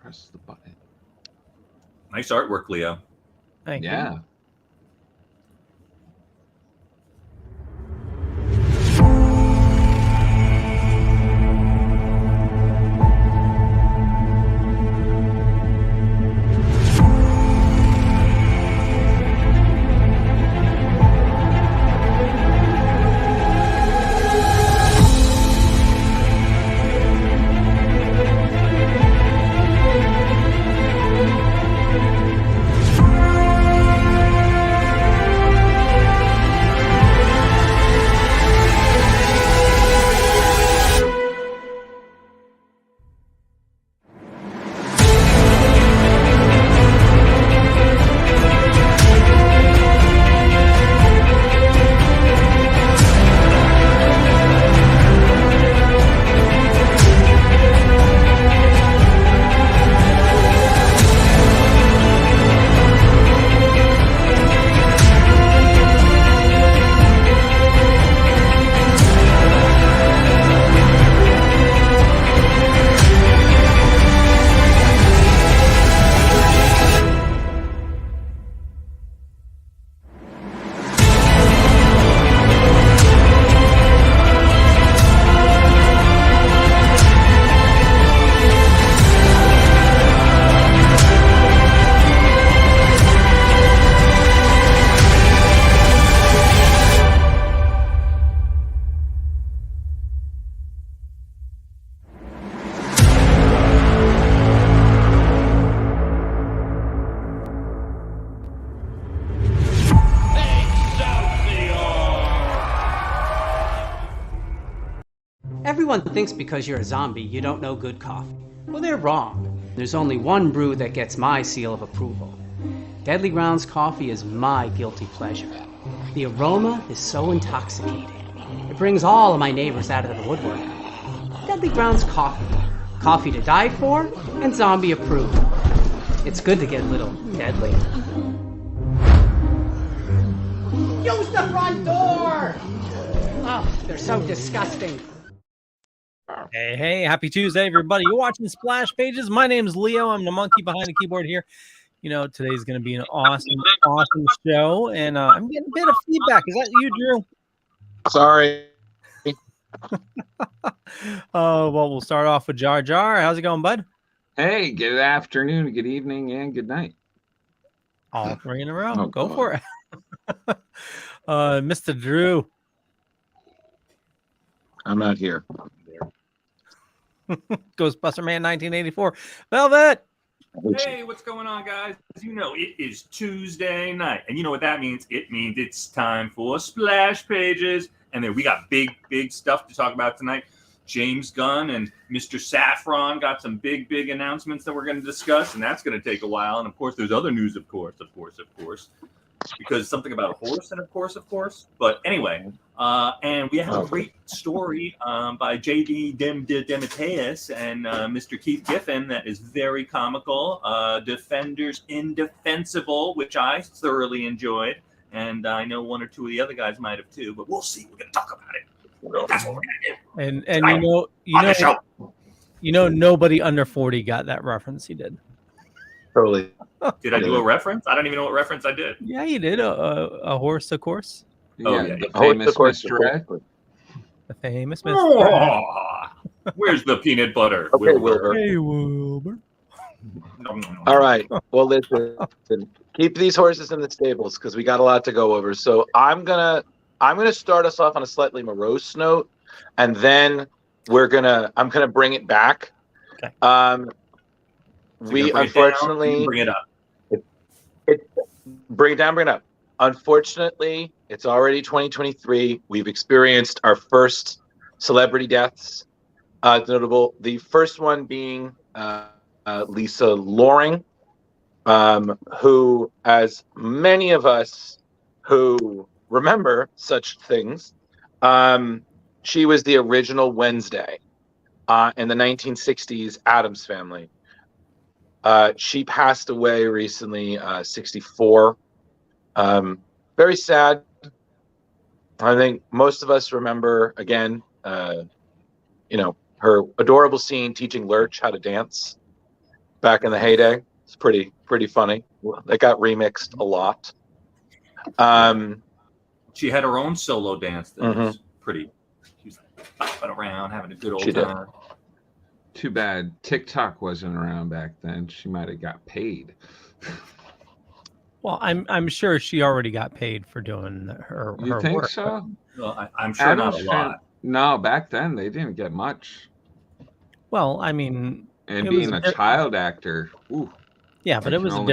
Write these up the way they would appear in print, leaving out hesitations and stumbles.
Press the button. Nice artwork, Leo. Thank you. Yeah. Everyone thinks because you're a zombie, you don't know good coffee. Well, they're wrong. There's only one brew that gets my seal of approval. Deadly Grounds coffee is my guilty pleasure. The aroma is so intoxicating. It brings all of my neighbors out of the woodwork. Deadly Grounds coffee. Coffee to die for, and zombie approved. It's good to get a little deadly. Use the front door! Oh, they're so disgusting. Hey, happy Tuesday, everybody. You're watching Splash Pages. My name is Leo. I'm the monkey behind the keyboard here. You know, today's going to be an awesome show, and I'm getting a bit of feedback. Is that you, Drew? Sorry. Well, we'll start off with Jar Jar. How's it going, bud? Hey, good afternoon, good evening, and good night. All three in a row. Oh, Go God. for it. Mr. Drew. I'm not here. Ghostbuster Man 1984. Velvet. Hey, what's going on, guys? You know, it is Tuesday night. And you know what that means? It means it's time for Splash Pages. And then we got big stuff to talk about tonight. James Gunn and Mr. Saffron got some big announcements that we're going to discuss. And that's going to take a while. And, of course, there's other news, of course. Because something about a horse and of course. But anyway, and we have a great story by J.D. Demetrius and Mr. Keith Giffen that is very comical. Defenders Indefensible, which I thoroughly enjoyed. And I know one or two of the other guys might have too, but we'll see. We're going to talk about it. That's what we're going to do. And you know, nobody under 40 got that reference. He did. Totally. Did I do a reference? I don't even know what reference I did. Yeah, you did. A horse, of course. Yeah. The famous Mr. Ed. The famous Mr. Where's the peanut butter? Okay, Wilbur. Hey, Wilbur. All right. Well, listen. Keep these horses in the stables because we got a lot to go over. So I'm gonna start us off on a slightly morose note, and then I'm gonna bring it back. Okay. We unfortunately bring it up. Bring it up. Unfortunately, it's already 2023. We've experienced our first celebrity deaths. Notable, the first one being Lisa Loring, who, as many of us who remember such things, she was the original Wednesday in the 1960s Addams Family. She passed away recently, 64. Very sad. I think most of us remember, again, her adorable scene teaching Lurch how to dance back in the heyday. It's pretty funny. They got remixed a lot. She had her own solo dance that was pretty. She was bopping around, having a good old time. Too bad TikTok wasn't around back then. She might have got paid. Well, I'm sure she already got paid for doing her You think work. so? Well, I'm sure not a lot. No, back then they didn't get much. Well, I mean, and being a child actor, ooh, yeah, but it was a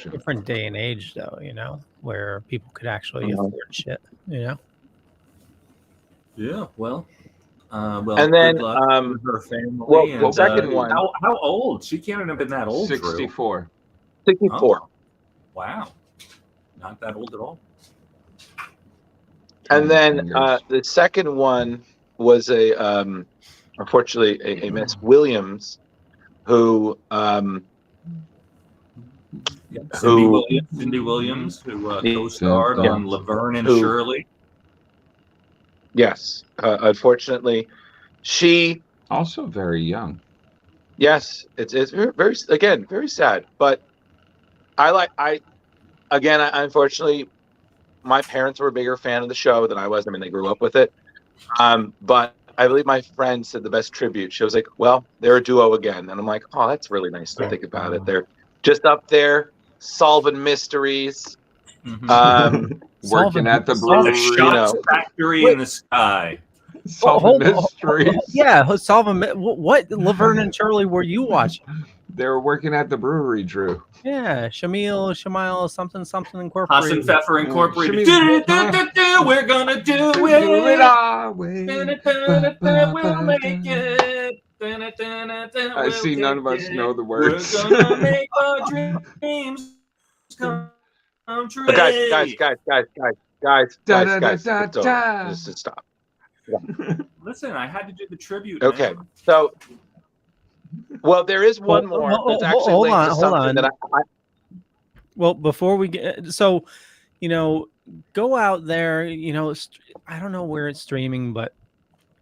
different day and age, though, you know, where people could actually afford shit, you know. Yeah, well, and then good luck with her family. Well, and, the second one. How old? She can't have been that old. 64. 64. Oh, wow, not that old at all. And then the second one was unfortunately, a Miss Williams, who Cindy Williams, who co-starred on Laverne and Shirley. Yes, unfortunately, she also very young. Yes, it's very again very sad. But unfortunately, my parents were a bigger fan of the show than I was. I mean, they grew up with it. But I believe my friend said the best tribute. She was like, "Well, they're a duo again," and I'm like, "Oh, that's really nice to think about it. They're just up there solving mysteries." Working at the brewery, factory in the sky. Solving mysteries. Solving. What Laverne and Shirley were you watching? They were working at the brewery, Drew. Yeah, Shamil, something Incorporated. Haas and Pfeffer Incorporated. We're gonna do it our way. We'll make it. I see none of us know the words. We're gonna make our dreams come true. Guys, just stop. Yeah. Listen, I had to do the tribute. Okay, man. so well, there is one more. That's actually hold linked to something on. that Well, before we get so, you know, go out there. You know, I don't know where it's streaming, but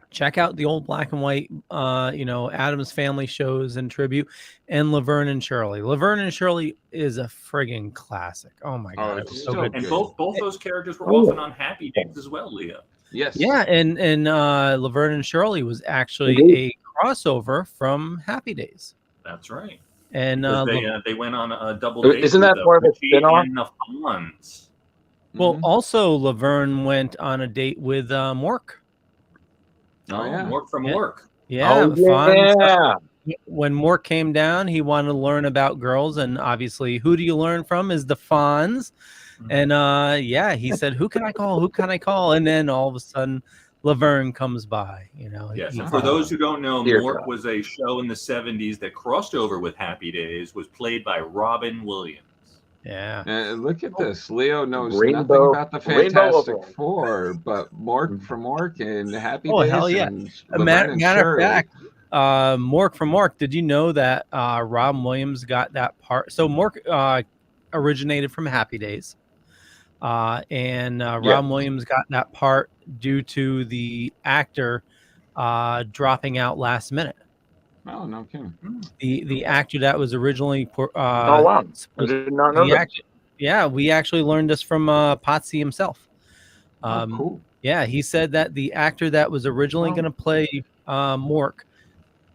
check out the old black and white, you know, Addams Family shows and tribute, and Laverne and Shirley. Laverne and Shirley is a friggin' classic. Oh my god, it was so good. And both those characters were often on Happy Days as well, Leah. Yes. Yeah, and Laverne and Shirley was actually a crossover from Happy Days. That's right. And they went on a double date. Isn't that more of a spin-off? Well, also Laverne went on a date with Mork. Oh yeah, Mork from Mork. Yeah, when Mork came down, he wanted to learn about girls, and obviously, who do you learn from is the Fonz. And he said, "Who can I call? Who can I call?" And then all of a sudden, Laverne comes by. You know. Yes. And for those who don't know, Mork was a show in the '70s that crossed over with Happy Days. Was played by Robin Williams. Yeah. Look at this. Leo knows nothing about the Fantastic Four, but Mork from Mork and Happy Days. Oh hell yeah! Matter of fact, Mork from Mork. Did you know that Robin Williams got that part? So Mork originated from Happy Days. And Robin Williams got that part due to the actor dropping out last minute. Oh, no kidding. The actor that was originally oh wow, I did not know that. We actually learned this from Potsy himself. Cool. Yeah, he said that the actor that was originally going to play Mork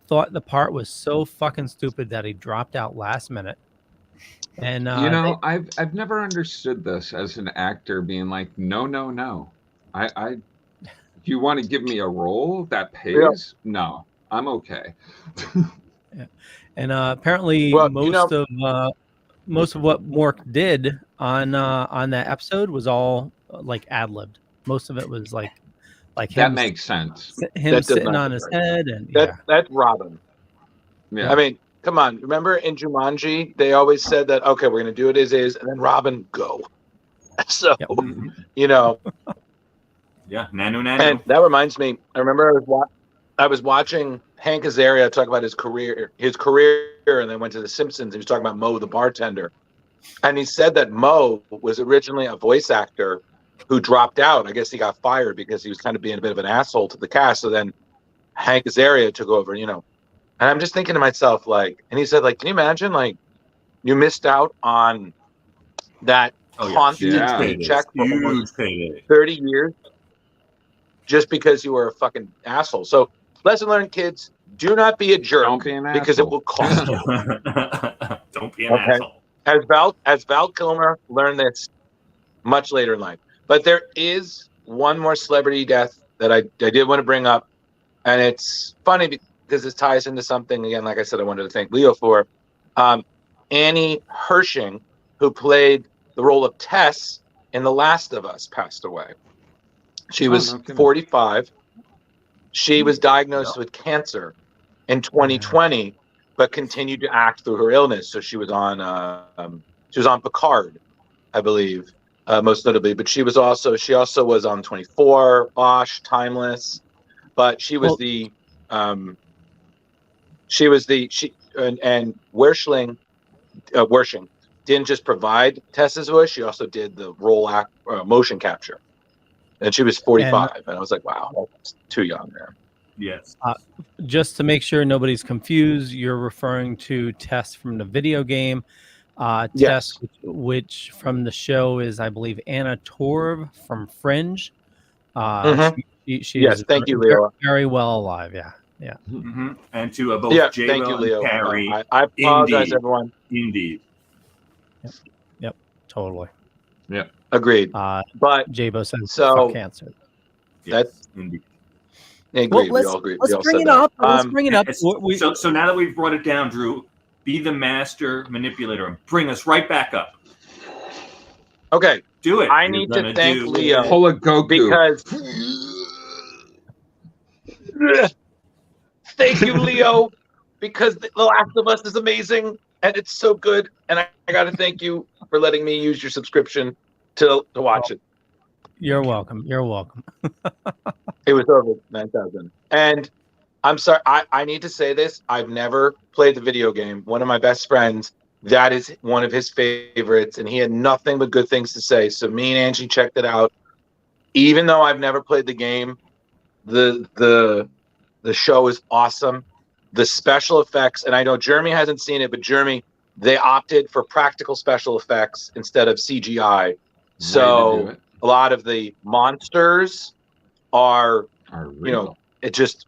thought the part was so fucking stupid that he dropped out last minute. And I've never understood this as an actor being like, no. I you want to give me a role that pays? Yeah. No, I'm okay. Yeah. And apparently most of what Mork did on that episode was all like ad-libbed. Most of it was like him. That makes sense. Him sitting on his head, and that's Robin. Yeah. I mean, come on. Remember in Jumanji, they always said that, okay, we're going to do it as is, and then Robin, go. So, you know. Yeah, nano. And that reminds me, I remember I was watching Hank Azaria talk about his career, and then went to The Simpsons. He was talking about Mo, the bartender. And he said that Mo was originally a voice actor who dropped out. I guess he got fired because he was kind of being a bit of an asshole to the cast. So then Hank Azaria took over, you know, And I'm just thinking to myself, like, and he said, like, can you imagine, like, you missed out on that constant Yeah. paycheck for Huge almost payday. 30 years just because you were a fucking asshole. So, lesson learned, kids, do not be a jerk Don't be an because it asshole. will cost you. Don't be an Okay. asshole. As Val Kilmer learned this much later in life. But there is one more celebrity death that I did want to bring up. And it's funny because it ties into something, again, like I said, I wanted to thank Leo for. Annie Hershing, who played the role of Tess in The Last of Us, passed away. She was 45. She was diagnosed with cancer in 2020, but continued to act through her illness. So she was on Picard, I believe, most notably. But she also was on 24, Bosch, Timeless. But she was and Wershing didn't just provide Tessa's voice; she also did the motion capture. And she was 45, and I was like, "Wow, that's too young there." Yes. Just to make sure nobody's confused, you're referring to Tess from the video game. Yes. Tess, which from the show is, I believe, Anna Torv from Fringe. She Yes, is thank you, very, Leo. very well alive. Yeah. Mm-hmm. And to both J-Lo thank you, Leo. and Carrie. I apologize, Indeed. everyone. Indeed. Yep. Totally. Yeah. Agreed. But J-Bo says fuck cancer. That's indeed. Agreed. We all agree. Let's all bring said it that. up. Let's bring it up. So now that we've brought it down, Drew, be the master manipulator and bring us right back up. Okay. Do it. I need to thank Leo Pull a Goku. because thank you, Leo, because The Last of Us is amazing and it's so good. And I got to thank you for letting me use your subscription to watch it. You're welcome. You're welcome. It was over 9,000. And I'm sorry, I need to say this. I've never played the video game. One of my best friends, that is one of his favorites, and he had nothing but good things to say. So me and Angie checked it out. Even though I've never played the game, the show is awesome. The special effects, and I know Jeremy hasn't seen it, but Jeremy, they opted for practical special effects instead of CGI. So a lot of the monsters are real. It's just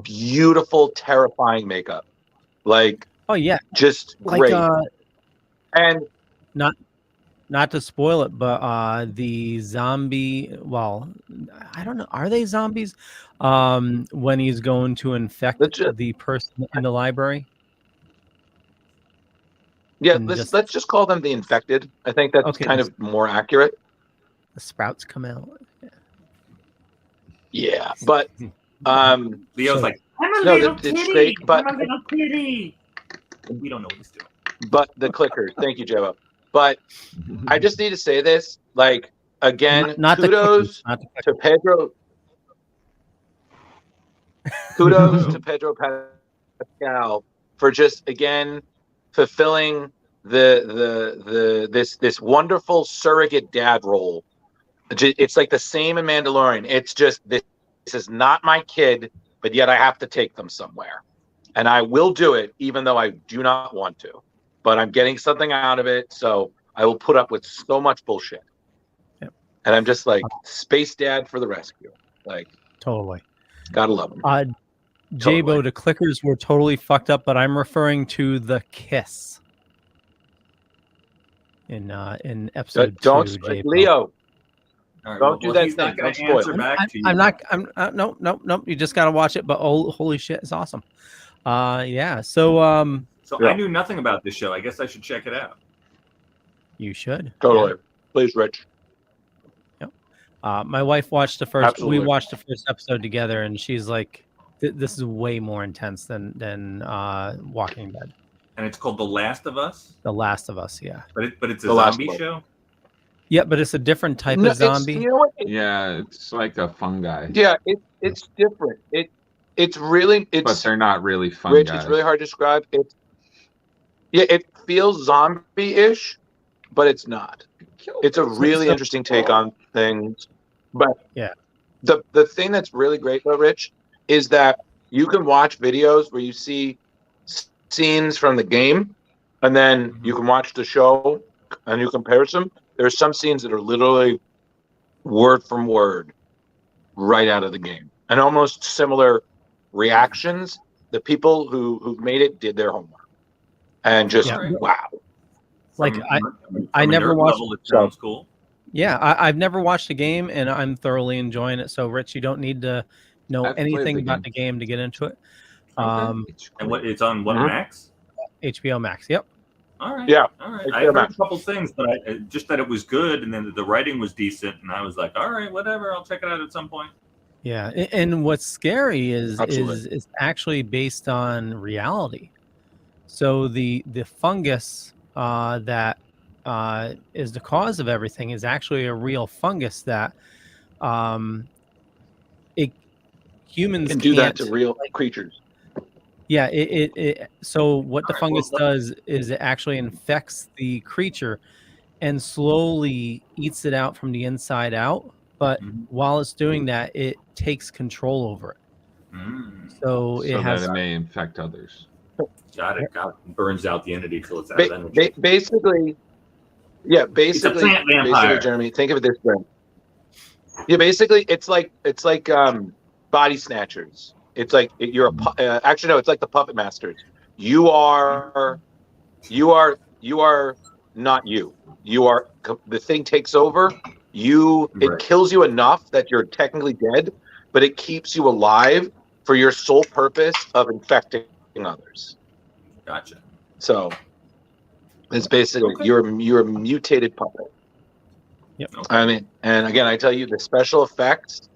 beautiful, terrifying makeup. Like, just great. And not to spoil it, but the zombie, well, I don't know, are they zombies? When he's going to infect the person in the library. Yeah, let's just call them the infected. I think that's kind of more accurate. The sprouts come out. Yeah, but Leo's like, I'm a little kitty. Great, but I'm a little kitty. We don't know what he's doing. But the clickers, thank you, Joe. But I just need to say this, like, again, kudos to Pedro. Kudos to Pedro Pascal for just again fulfilling this wonderful surrogate dad role. It's like the same in Mandalorian. It's just this is not my kid, but yet I have to take them somewhere, and I will do it even though I do not want to. But I'm getting something out of it, so I will put up with so much bullshit. Yep. And I'm just like space dad for the rescue. Like totally, gotta love him. J-Bo, the clickers were totally fucked up, but I'm referring to the kiss in episode 2. Leo. Right, don't do that thing. Don't spoil it. Nope. You just gotta watch it. But holy shit, it's awesome. Yeah. So I knew nothing about this show. I guess I should check it out. You should. Totally. Yeah. Please, Rich. Yep. My wife watched the first. Absolutely. We watched the first episode together, and she's like, "This is way more intense than Walking Dead." And it's called The Last of Us. The Last of Us, yeah. But it's a zombie show. Yeah, but it's a different type of zombie. You know what? Yeah, it's like a fungi. Yeah, it's different. It's but they're not really fungi. Rich, it's really hard to describe. It feels zombie-ish, but it's not. It's a really interesting take on things. But yeah, the thing that's really great though, Rich, is that you can watch videos where you see scenes from the game, and then you can watch the show and you compare them. There are some scenes that are literally word from word right out of the game, and almost similar reactions. The people who made it did their homework, and just wow. Like From I a never nerd watched. level, it sounds cool. Yeah, I've never watched a game, and I'm thoroughly enjoying it. So, Rich, you don't need to know I've played anything the about game. the game to get into it. And what it's on what Max? HBO Max. Yep. All right. Yeah. All right. I heard a couple things, but just that it was good, and then the writing was decent, and I was like, all right, whatever, I'll check it out at some point. Yeah, and what's scary is actually based on reality. So the fungus that is the cause of everything is actually a real fungus that humans can do that can't to real creatures. Yeah, so what the fungus does is it actually infects the creature and slowly eats it out from the inside out. But while it's doing that, it takes control over it. So it has that it may infect others. Got it. Burns out the entity till it's out of energy. Basically, Jeremy, think of it this way. Yeah, basically, it's like body snatchers. It's like you're actually no, it's like the puppet masters. You are not you. You are the thing takes over. It kills you enough that you're technically dead, but it keeps you alive for your sole purpose of infecting others. Gotcha. So it's basically you're a mutated puppet. Yep. I mean, and again, I tell you, the special effects,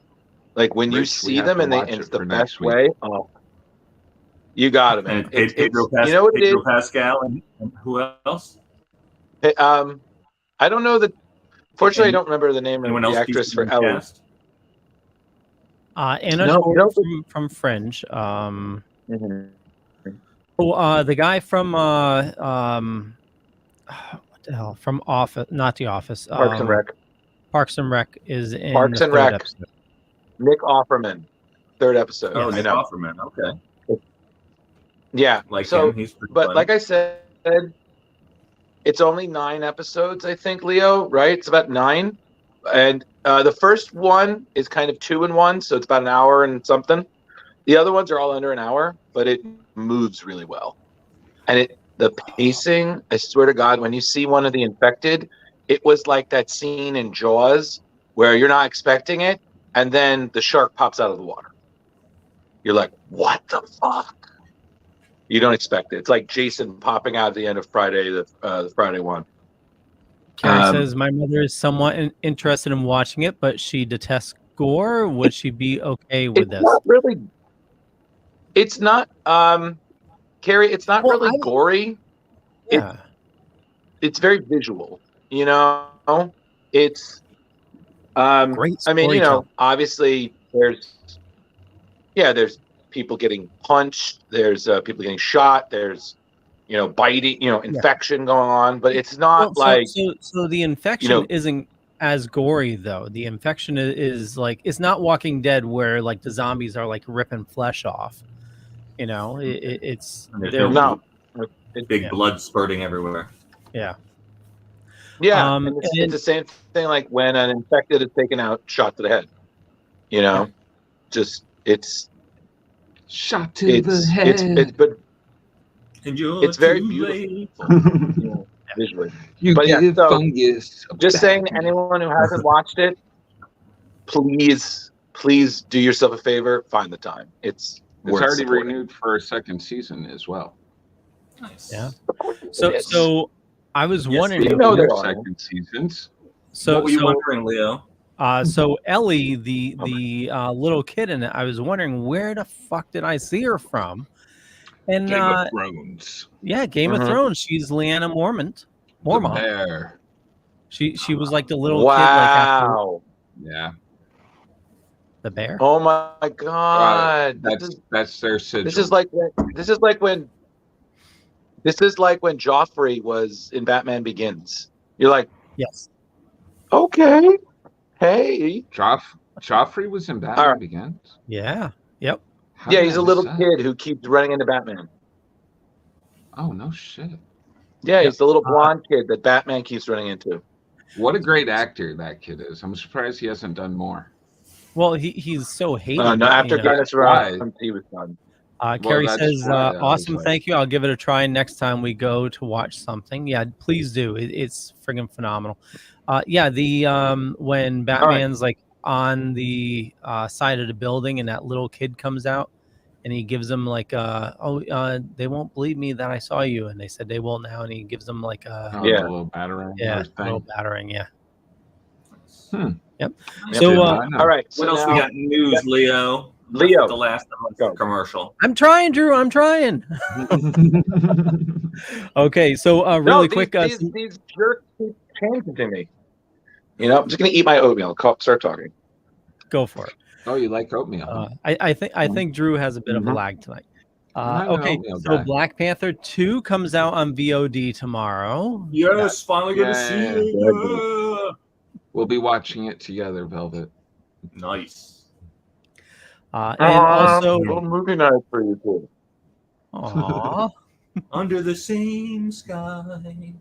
like when you see them and it's the best way. Oh, you got it, man. Pedro Pascal and who else? I don't know that. Fortunately, I don't remember the name of the actress for Ellie. Anna from Fringe. The guy from what the hell? From Office, not The Office. Parks and Rec. Parks and Rec is in Parks and Rec. Episode. Nick Offerman, third episode. Oh, Nick Offerman. Okay. Yeah. Like so, him, he's pretty but funny. like I said, it's only 9 episodes, I think, Leo. Right? It's about 9, and the first one is kind of 2 in 1, so it's about an hour and something. The other ones are all under an hour, but it moves really well, and the pacing. I swear to God, when you see one of the infected, it was like that scene in Jaws where you're not expecting it, and then the shark pops out of the water. You're like, what the fuck? You don't expect it. It's like Jason popping out at the end of Friday, the Friday one. Karen says, my mother is somewhat interested in watching it, but she detests gore. Would she be okay with this? Not really. It's not, Carrie, it's not really gory. Yeah. It's very visual, you know? It's, great. I mean, you know, obviously there's people getting punched, there's people getting shot, there's, you know, biting, you know, infection going on, but it's not so the infection isn't as gory though. The infection is like, it's not Walking Dead where like the zombies are like ripping flesh off. You know, it's big blood spurting everywhere. Yeah. Yeah, and it's the same thing like when an infected is taken out, shot to the head. You know, just it's shot to the head. But it's very beautiful visually. But fungus. Just saying, anyone who hasn't watched it, please do yourself a favor, find the time. It's already renewed for a second season as well. Nice. Yeah. So I was wondering. You know, there are second seasons. So what were you wondering, Leo? So Ellie, the little kid in it, I was wondering where the fuck did I see her from? And Game of Thrones. Yeah, Game of Thrones. She's Lyanna Mormont. Bear. She was like the little kid. Wow. Yeah. The bear. Oh my God. That's their sigil. This is like when Joffrey was in Batman Begins. You're like, yes. Okay. Hey. Joffrey was in Batman Begins? Yeah. Yep. How Yeah, did he's I a miss little that? kid who keeps running into Batman. Oh no shit! Yeah, he's the little blonde kid that Batman keeps running into. What a great actor that kid is. I'm surprised he hasn't done more. Well, he's so hated. No, after you know. Dennis Ryan, he was done. Carrie that's says, why I was awesome, like- thank you. I'll give it a try next time we go to watch something. Yeah, please do. It's friggin' phenomenal. When Batman's like on the side of the building and that little kid comes out and he gives them like, they won't believe me that I saw you. And they said they will now. And he gives them like the little batarang. a thing. little battering. Yeah. Yep. So, all right. What else we got in news, Leo? Leo, The last commercial. I'm trying, Drew. I'm trying. Okay. So, really quick. These jerks keep changing to me. You know, I'm just going to eat my oatmeal. Start talking. Go for it. Oh, you like oatmeal? I think Drew has a bit of a lag tonight. Okay, so guy. Black Panther 2 comes out on VOD tomorrow. Yes, finally going to see it. We'll be watching it together, Velvet. Nice. And also, movie night for you too. Aww. Under the same sky.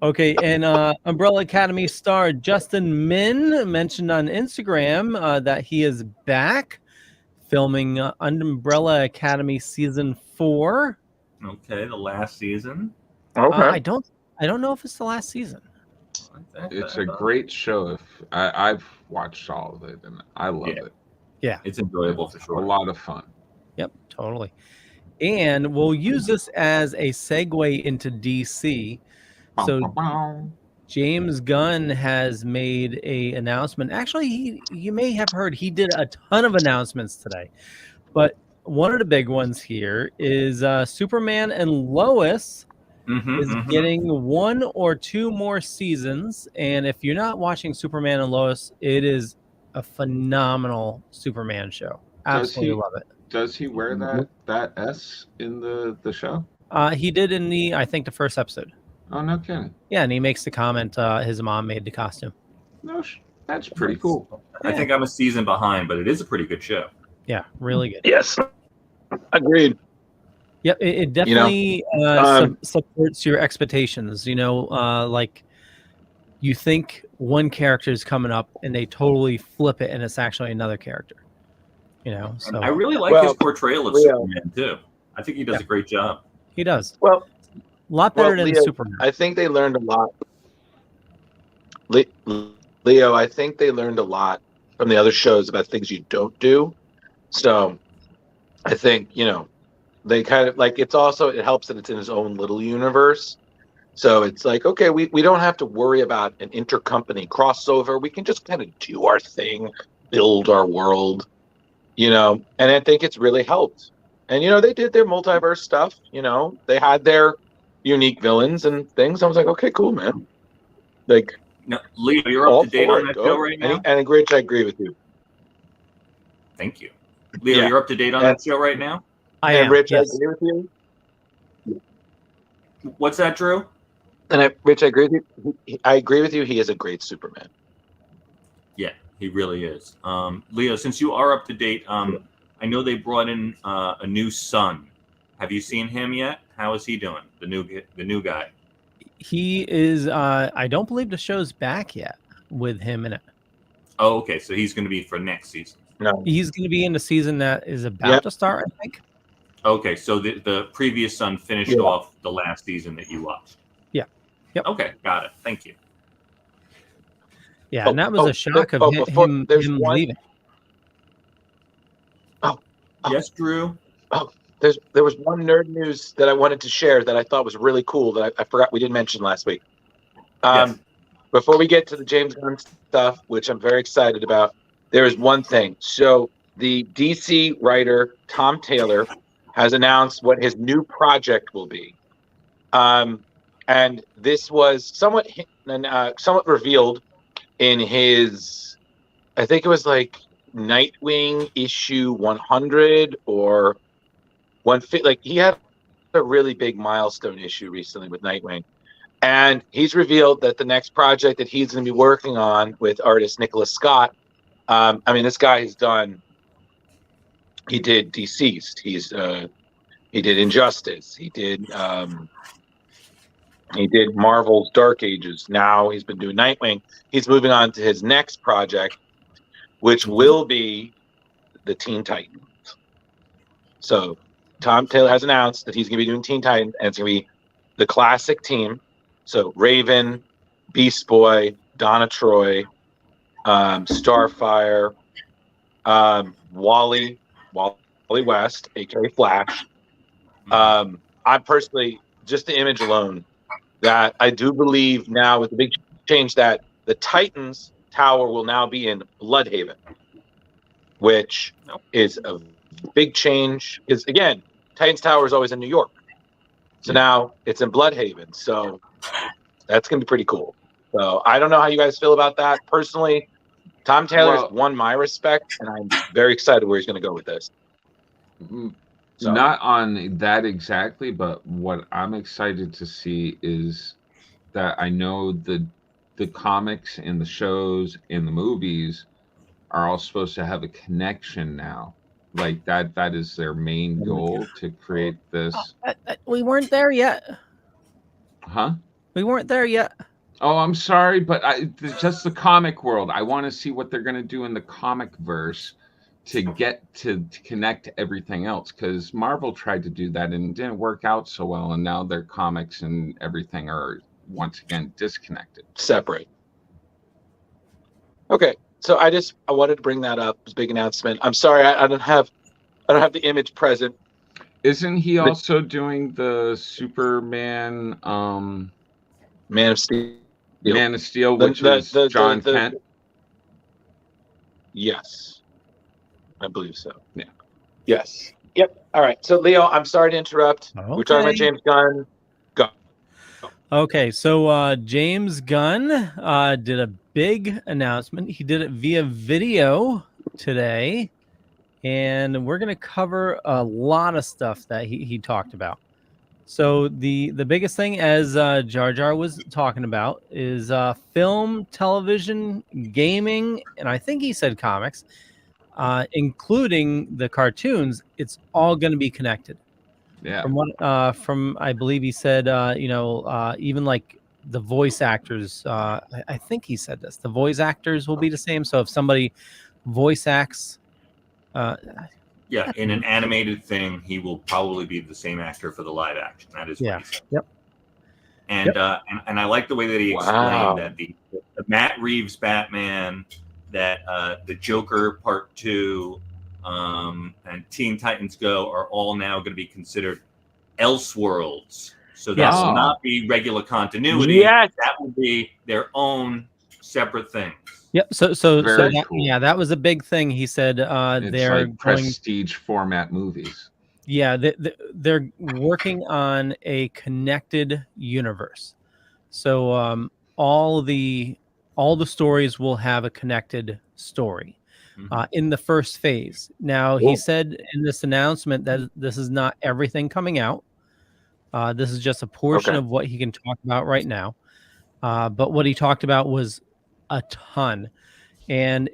Okay, and Umbrella Academy star Justin Min mentioned on Instagram that he is back filming Umbrella Academy season 4. Okay, the last season. Okay. I don't know if it's the last season. It's a great show. If I've watched all of it and I love it. Yeah, it's enjoyable for sure. A lot of fun. Yep, totally. And we'll use this as a segue into DC. So James Gunn has made a announcement. Actually, you may have heard he did a ton of announcements today, but one of the big ones here is Superman and Lois is getting 1 or 2 more seasons. And if you're not watching Superman and Lois, it is a phenomenal Superman show. Absolutely love it. Does he wear that S in the show? He did in I think the first episode. Oh, no kidding. Yeah, and he makes the comment his mom made the costume. No, that's pretty cool. I think I'm a season behind, but it is a pretty good show. Yeah, really good. Yes, agreed. Yep, it definitely supports your expectations. You know, like you think one character is coming up and they totally flip it and it's actually another character. You know, so I really like his portrayal of Superman too. I think he does a great job. He does. Well, a lot better than Leo, Superman. I think they learned a lot. Leo, I think they learned a lot from the other shows about things you don't do. So I think, they kind of like it helps that it's in his own little universe. So it's like, okay, we don't have to worry about an intercompany crossover. We can just kind of do our thing, build our world, and I think it's really helped. And, they did their multiverse stuff, they had their unique villains and things. I was like, okay, cool, man. Like, now, Leo, you're up to date on that show right now? And Rich, I agree with you. Thank you. Leo, you're up to date on that show right now? I am. Rich, yes. I agree with you. What's that, Drew? And Rich, I agree with you. I agree with you. He is a great Superman. Yeah, he really is. Leo, since you are up to date, I know they brought in a new son. Have you seen him yet? How is he doing? The new guy. He is. I don't believe the show's back yet with him in it. Oh, okay. So he's going to be for next season. No, he's going to be in the season that is about to start, I think. Okay, so the previous son finished off the last season that you watched. Yeah. Yep. Okay, got it. Thank you. Yeah, and that was a shock of him leaving. Yes, Drew. There was one nerd news that I wanted to share that I thought was really cool that I forgot we didn't mention last week. Yes. Before we get to the James Gunn stuff, which I'm very excited about, there is one thing. So the DC writer Tom Taylor has announced what his new project will be, and this was somewhat revealed in his, I think it was like Nightwing issue 100 or 150. Like he had a really big milestone issue recently with Nightwing, and he's revealed that the next project that he's going to be working on with artist Nicholas Scott. I mean, this guy has done he did Deceased. He did Injustice. He did Marvel's Dark Ages. Now he's been doing Nightwing. He's moving on to his next project, which will be the Teen Titans. So Tom Taylor has announced that he's going to be doing Teen Titans, and it's going to be the classic team. So Raven, Beast Boy, Donna Troy, Starfire, Wally West, aka Flash. I personally, just the image alone, that I do believe now with the big change that the Titans Tower will now be in Bloodhaven, which is a big change. Because again, Titans Tower is always in New York, so now it's in Bloodhaven. So that's gonna be pretty cool. So I don't know how you guys feel about that. Personally, Tom Taylor's won my respect, and I'm very excited where he's going to go with this. So. Not on that exactly, but what I'm excited to see is that I know the comics and the shows and the movies are all supposed to have a connection now. Like that is their main goal, to create this. We weren't there yet. Huh? We weren't there yet. Oh, I'm sorry, but just the comic world. I want to see what they're going to do in the comic verse to get to connect to everything else, because Marvel tried to do that and it didn't work out so well, and now their comics and everything are once again disconnected. Separate. Okay, so I wanted to bring that up. It was a big announcement. I'm sorry, I don't have the image present. Isn't he also doing the Superman Man of Steel? Man of Steel, which is John Kent? Yes. I believe so. Yeah. Yes. Yep. All right. So, Leo, I'm sorry to interrupt. Okay. We're talking about James Gunn. Go. Okay. So, James Gunn did a big announcement. He did it via video today. And we're going to cover a lot of stuff that he talked about. So the biggest thing, as Jar Jar was talking about, is film, television, gaming, and I think he said comics, including the cartoons. It's all going to be connected. Yeah. From I believe he said, even like the voice actors. I think he said this. The voice actors will be the same. So if somebody voice acts. In an animated thing, he will probably be the same actor for the live action. That is what he said. Yep. And and I like the way that he explained that the Matt Reeves Batman, that the Joker Part 2, and Teen Titans Go are all now going to be considered Elseworlds. So that will not be regular continuity. Yes. That will be their own separate things. Yep. So that, cool. That was a big thing. He said they're like prestige format movies. Yeah, they're working on a connected universe. So all the stories will have a connected story in the first phase. Now, he said in this announcement that this is not everything coming out. This is just a portion of what he can talk about right now. But what he talked about was a ton, and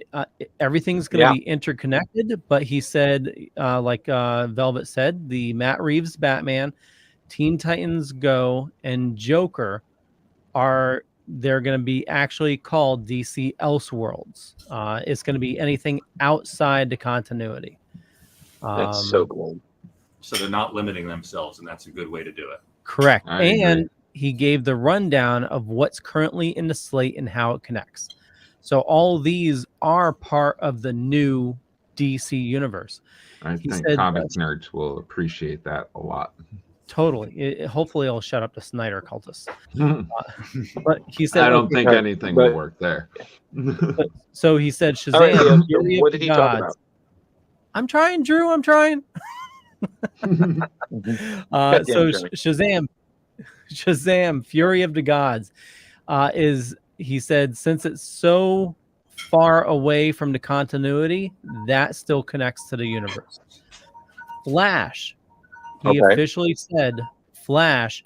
everything's going to be interconnected. But he said, like Velvet said, the Matt Reeves Batman, Teen Titans Go, and Joker they're going to be actually called DC Elseworlds. It's going to be anything outside the continuity. That's so cool. So they're not limiting themselves, and that's a good way to do it. Correct. And he gave the rundown of what's currently in the slate and how it connects. So all these are part of the new DC universe. I think comic nerds will appreciate that a lot. Totally. Hopefully it'll shut up the Snyder cultists. But he said, I don't think anything will work there. So he said, Shazam. What did he talk about? I'm trying, Drew. I'm trying. So Shazam, Fury of the Gods, he said, since it's so far away from the continuity, that still connects to the universe. Flash, he officially said, Flash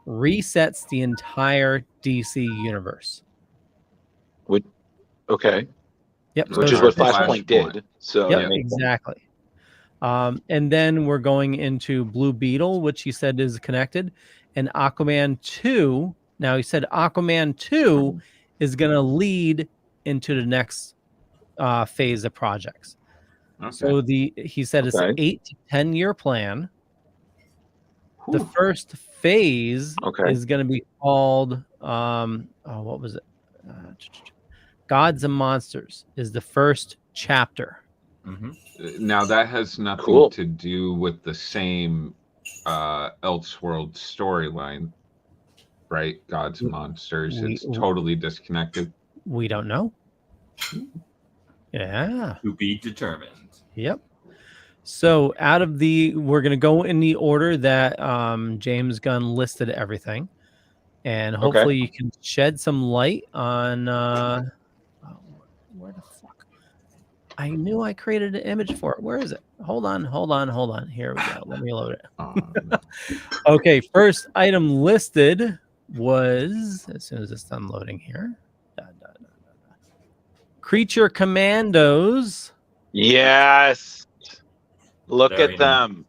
resets the entire DC universe. Okay. Yep. Which is what Flashpoint did. So yep, exactly. And then we're going into Blue Beetle, which he said is connected, and Aquaman 2. Now he said Aquaman 2 is going to lead into the next phase of projects. Okay. So he said it's an 8 to 10 year plan. The first phase is going to be called what was it? Gods and Monsters is the first chapter. Now that has nothing to do with the same Elseworld storyline, right? Gods and Monsters. It's totally disconnected. We don't know. Yeah. To be determined. Yep. So we're going to go in the order that James Gunn listed everything. And hopefully you can shed some light on where the fuck? I knew I created an image for it. Where is it? Hold on. Here we go. Let me load it. Okay, first item listed was, as soon as it's done loading here, Creature Commandos. Yes. Look at them.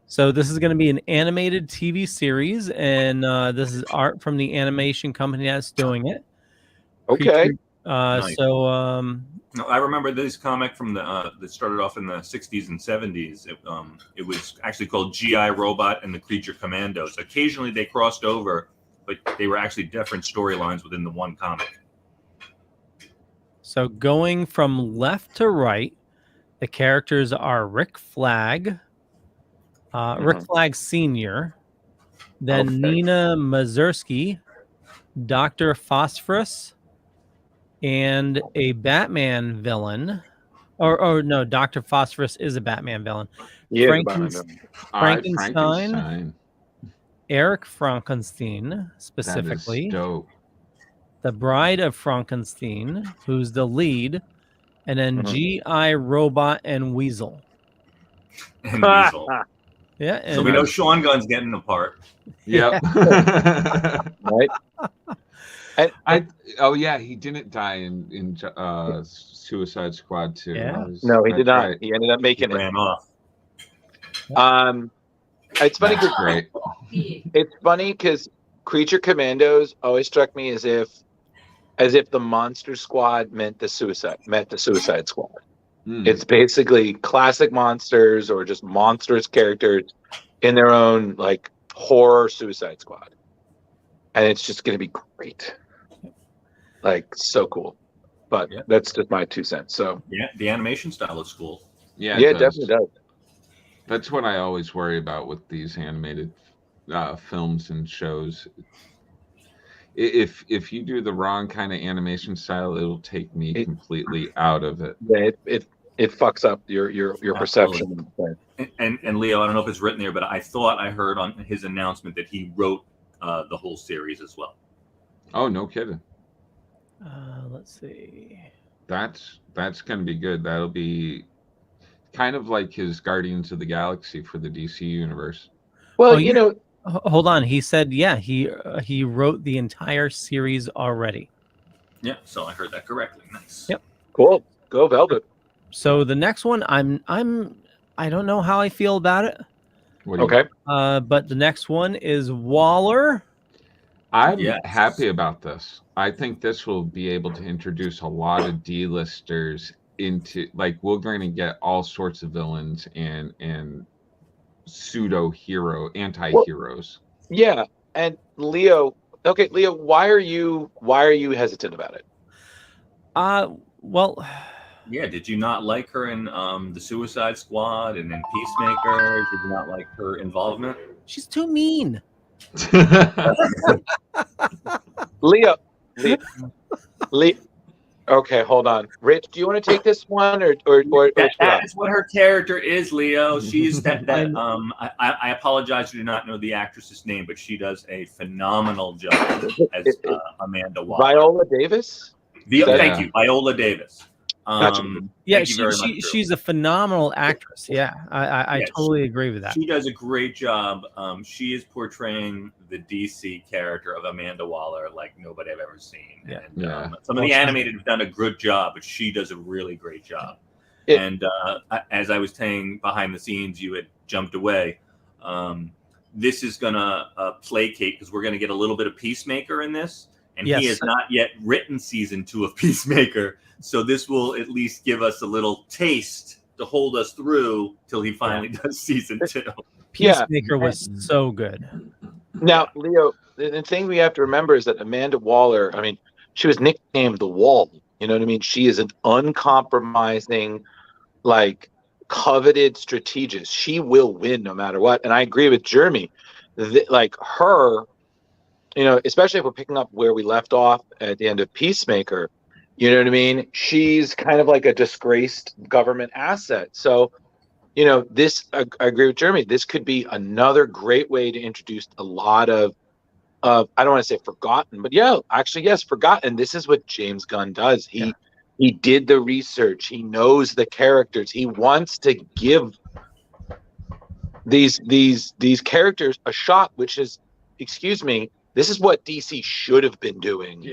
So this is going to be an animated TV series, and this is art from the animation company that's doing it. Okay. Nice. So I remember this comic from that started off in the 60s and 70s. It was actually called G.I. Robot and the Creature Commandos. Occasionally they crossed over, but they were actually different storylines within the one comic. So going from left to right, the characters are Rick Flag, Rick Flag Sr., then Nina Mazursky, Dr. Phosphorus, and a Batman villain. Or no, Dr. Phosphorus is a Batman villain. Yeah, Frankenstein. Eric Frankenstein, specifically. That is dope. The Bride of Frankenstein, who's the lead, and then G.I. Robot and Weasel. And Weasel. Yeah. And so we know Sean Gunn's getting the part. Yep. Right. He didn't die in Suicide Squad 2. Yeah. No, he did not. Right. He ended up making it. Ran off. It's funny. Great. It's funny because Creature Commandos always struck me as if the Monster Squad met the Suicide Squad. It's basically classic monsters or just monstrous characters in their own like horror Suicide Squad, and it's just going to be great. Like so cool, but that's just my 2 cents. So yeah, the animation style looks cool. Yeah, it definitely does. That's what I always worry about with these animated films and shows. If you do the wrong kind of animation style, it'll take me completely out of it. Yeah, it fucks up your perception. And Leo, I don't know if it's written there, but I thought I heard on his announcement that he wrote the whole series as well. Oh, no kidding. Let's see. That's going to be good. That'll be kind of like his Guardians of the Galaxy for the DC universe. Well, hold on. He said, he wrote the entire series already. Yeah, so I heard that correctly. Nice. Yep. Cool. Go Velvet. So the next one, I don't know how I feel about it. Okay. But the next one is Waller. I'm happy about this. I think this will be able to introduce a lot of D-listers into, like, we're going to get all sorts of villains and anti-heroes. Yeah, and Leo. Okay, Leo, why are you hesitant about it? Well, yeah, did you not like her in the Suicide Squad and in Peacemaker? Did you not like her involvement? She's too mean. Leo. Okay, hold on. Rich, do you want to take this one or that's what her character is, Leo. She's that I apologize, I do not know the actress's name, but she does a phenomenal job as Amanda Waller. Viola Davis? Thank you, Viola Davis. She's a phenomenal actress. Yeah, I totally agree with that. She does a great job. She is portraying the DC character of Amanda Waller like nobody I've ever seen. Yeah. And some of the animated have done a good job, but she does a really great job. And as I was saying behind the scenes, you had jumped away. This is going to placate because we're going to get a little bit of Peacemaker in this. And he has not yet written season 2 of Peacemaker. So this will at least give us a little taste to hold us through till he finally does season 2. Peacemaker was so good. Now, Leo, the thing we have to remember is that Amanda Waller, I mean, she was nicknamed the Wall. You know what I mean? She is an uncompromising, like, coveted strategist. She will win no matter what. And I agree with Jeremy. Like, her, you know, especially if we're picking up where we left off at the end of Peacemaker, you know what I mean? She's kind of like a disgraced government asset. So, you know, this, I agree with Jeremy, this could be another great way to introduce a lot of I don't want to say forgotten, but yes, forgotten. This is what James Gunn does. He did the research. He knows the characters. He wants to give these characters a shot, which is, excuse me, this is what DC should have been doing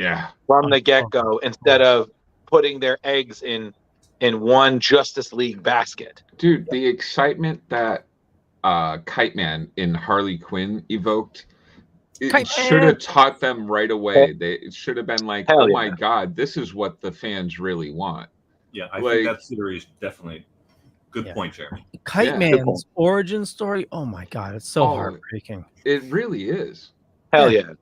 from the get-go instead of putting their eggs in one Justice League basket. Dude, the excitement that Kite Man in Harley Quinn evoked, it should have taught them right away. It should have been like, my God, this is what the fans really want. Yeah, I think that series definitely good point, Jeremy. Kite Man's origin story, oh my God, it's so heartbreaking. It really is. Hell yeah.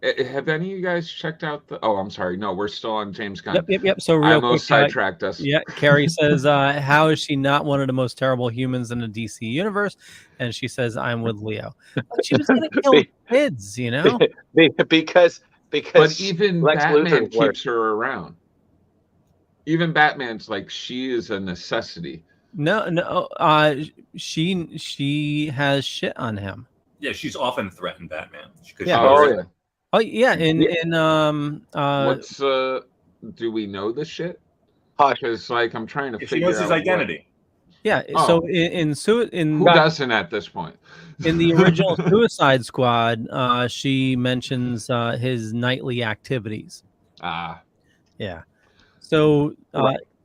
Have any of you guys checked out the... Oh, I'm sorry. No, we're still on James Gunn. Yep. So real I almost sidetracked us. Yeah, Carrie says, how is she not one of the most terrible humans in the DC universe? And she says, I'm with Leo. But she was going to kill kids, you know? because But even Lex Batman Luthor keeps her around. Even Batman's like, she is a necessity. No. She has shit on him. Yeah, she's often threatened Batman. Oh yeah, what's do we know this shit? Because like I'm trying to figure out his identity. Yeah, so in who doesn't at this point? In the original Suicide Squad, she mentions his nightly activities. Yeah. So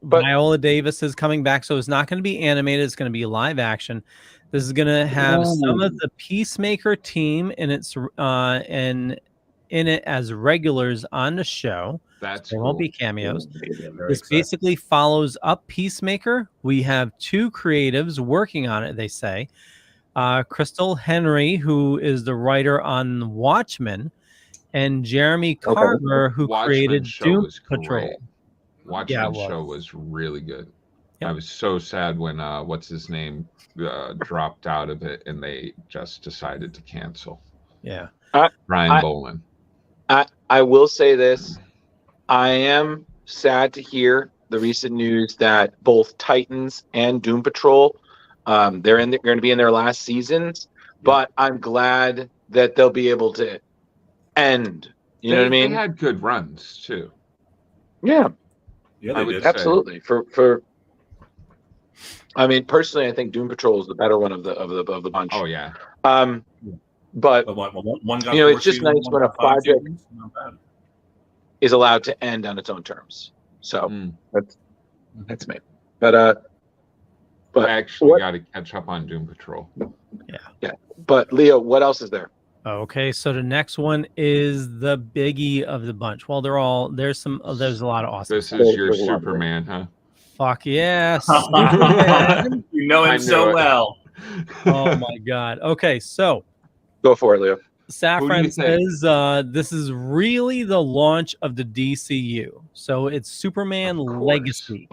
Viola Davis is coming back, so it's not going to be animated, it's going to be live action. This is going to have some of the Peacemaker team in its in it as regulars on the show. There won't be cameos. This basically follows up Peacemaker. We have 2 creatives working on it, they say. Crystal Henry, who is the writer on Watchmen, and Jeremy Carver, who created Doom Patrol. Watchmen show was really good. Yep. I was so sad when what's his name dropped out of it and they just decided to cancel. Yeah. Ryan Bolan. I will say this. I am sad to hear the recent news that both Titans and Doom Patrol, they're going to be in their last seasons, but I'm glad that they'll be able to end. You know what I mean? They had good runs too. Yeah. Yeah, they did. Absolutely. I mean, personally, I think Doom Patrol is the better one of the bunch. Oh yeah. But one you know, it's just nice when a project is allowed to end on its own terms. So that's me. But I actually got to catch up on Doom Patrol. Yeah. But Leo, what else is there? Okay, so the next one is the biggie of the bunch. Well, there's a lot of awesome. This is your Superman, huh? Fuck yes. You know him so well. Oh my God. Okay, so go for it, Leo. Saffron says this is really the launch of the DCU. So it's Superman Legacy.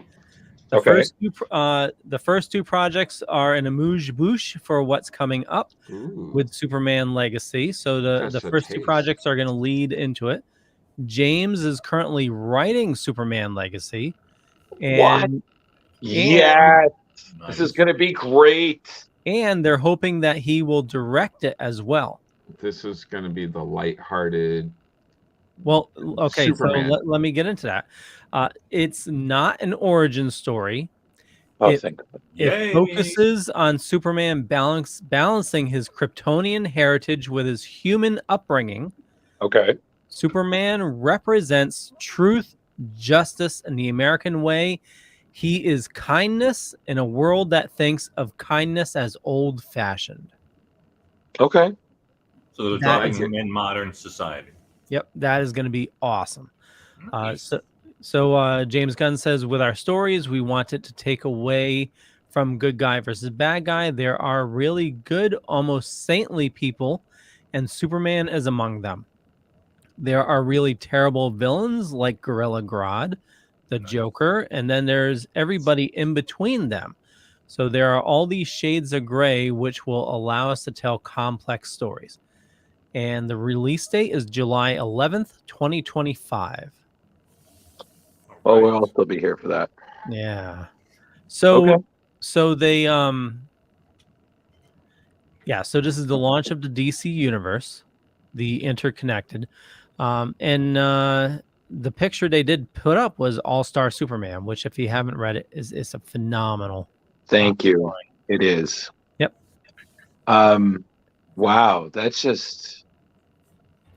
The first two projects are an amuse-bouche for what's coming up with Superman Legacy. So the first 2 projects are going to lead into it. James is currently writing Superman Legacy. And yes, this is going to be great. And they're hoping that he will direct it as well. This is going to be the lighthearted. Well, okay, Superman. so let me get into that. It's not an origin story. It focuses on Superman balancing his Kryptonian heritage with his human upbringing. Okay. Superman represents truth, justice, and the American way. He is kindness in a world that thinks of kindness as old-fashioned. Okay. So they're dropping him in modern society. Yep, that is going to be awesome. Nice. So James Gunn says, with our stories, we want it to take away from good guy versus bad guy. There are really good, almost saintly people, and Superman is among them. There are really terrible villains like Gorilla Grodd, the Joker, and then there's everybody in between them. So there are all these shades of gray, which will allow us to tell complex stories. And the release date is July 11th, 2025. Well, we'll still be here for that. Yeah. So, Okay. so they, so this is the launch of the DC universe, the interconnected. And the picture they did put up was All-Star Superman, which, if you haven't read it, is a phenomenal. Thank you. It is. Yep. Wow. That's just,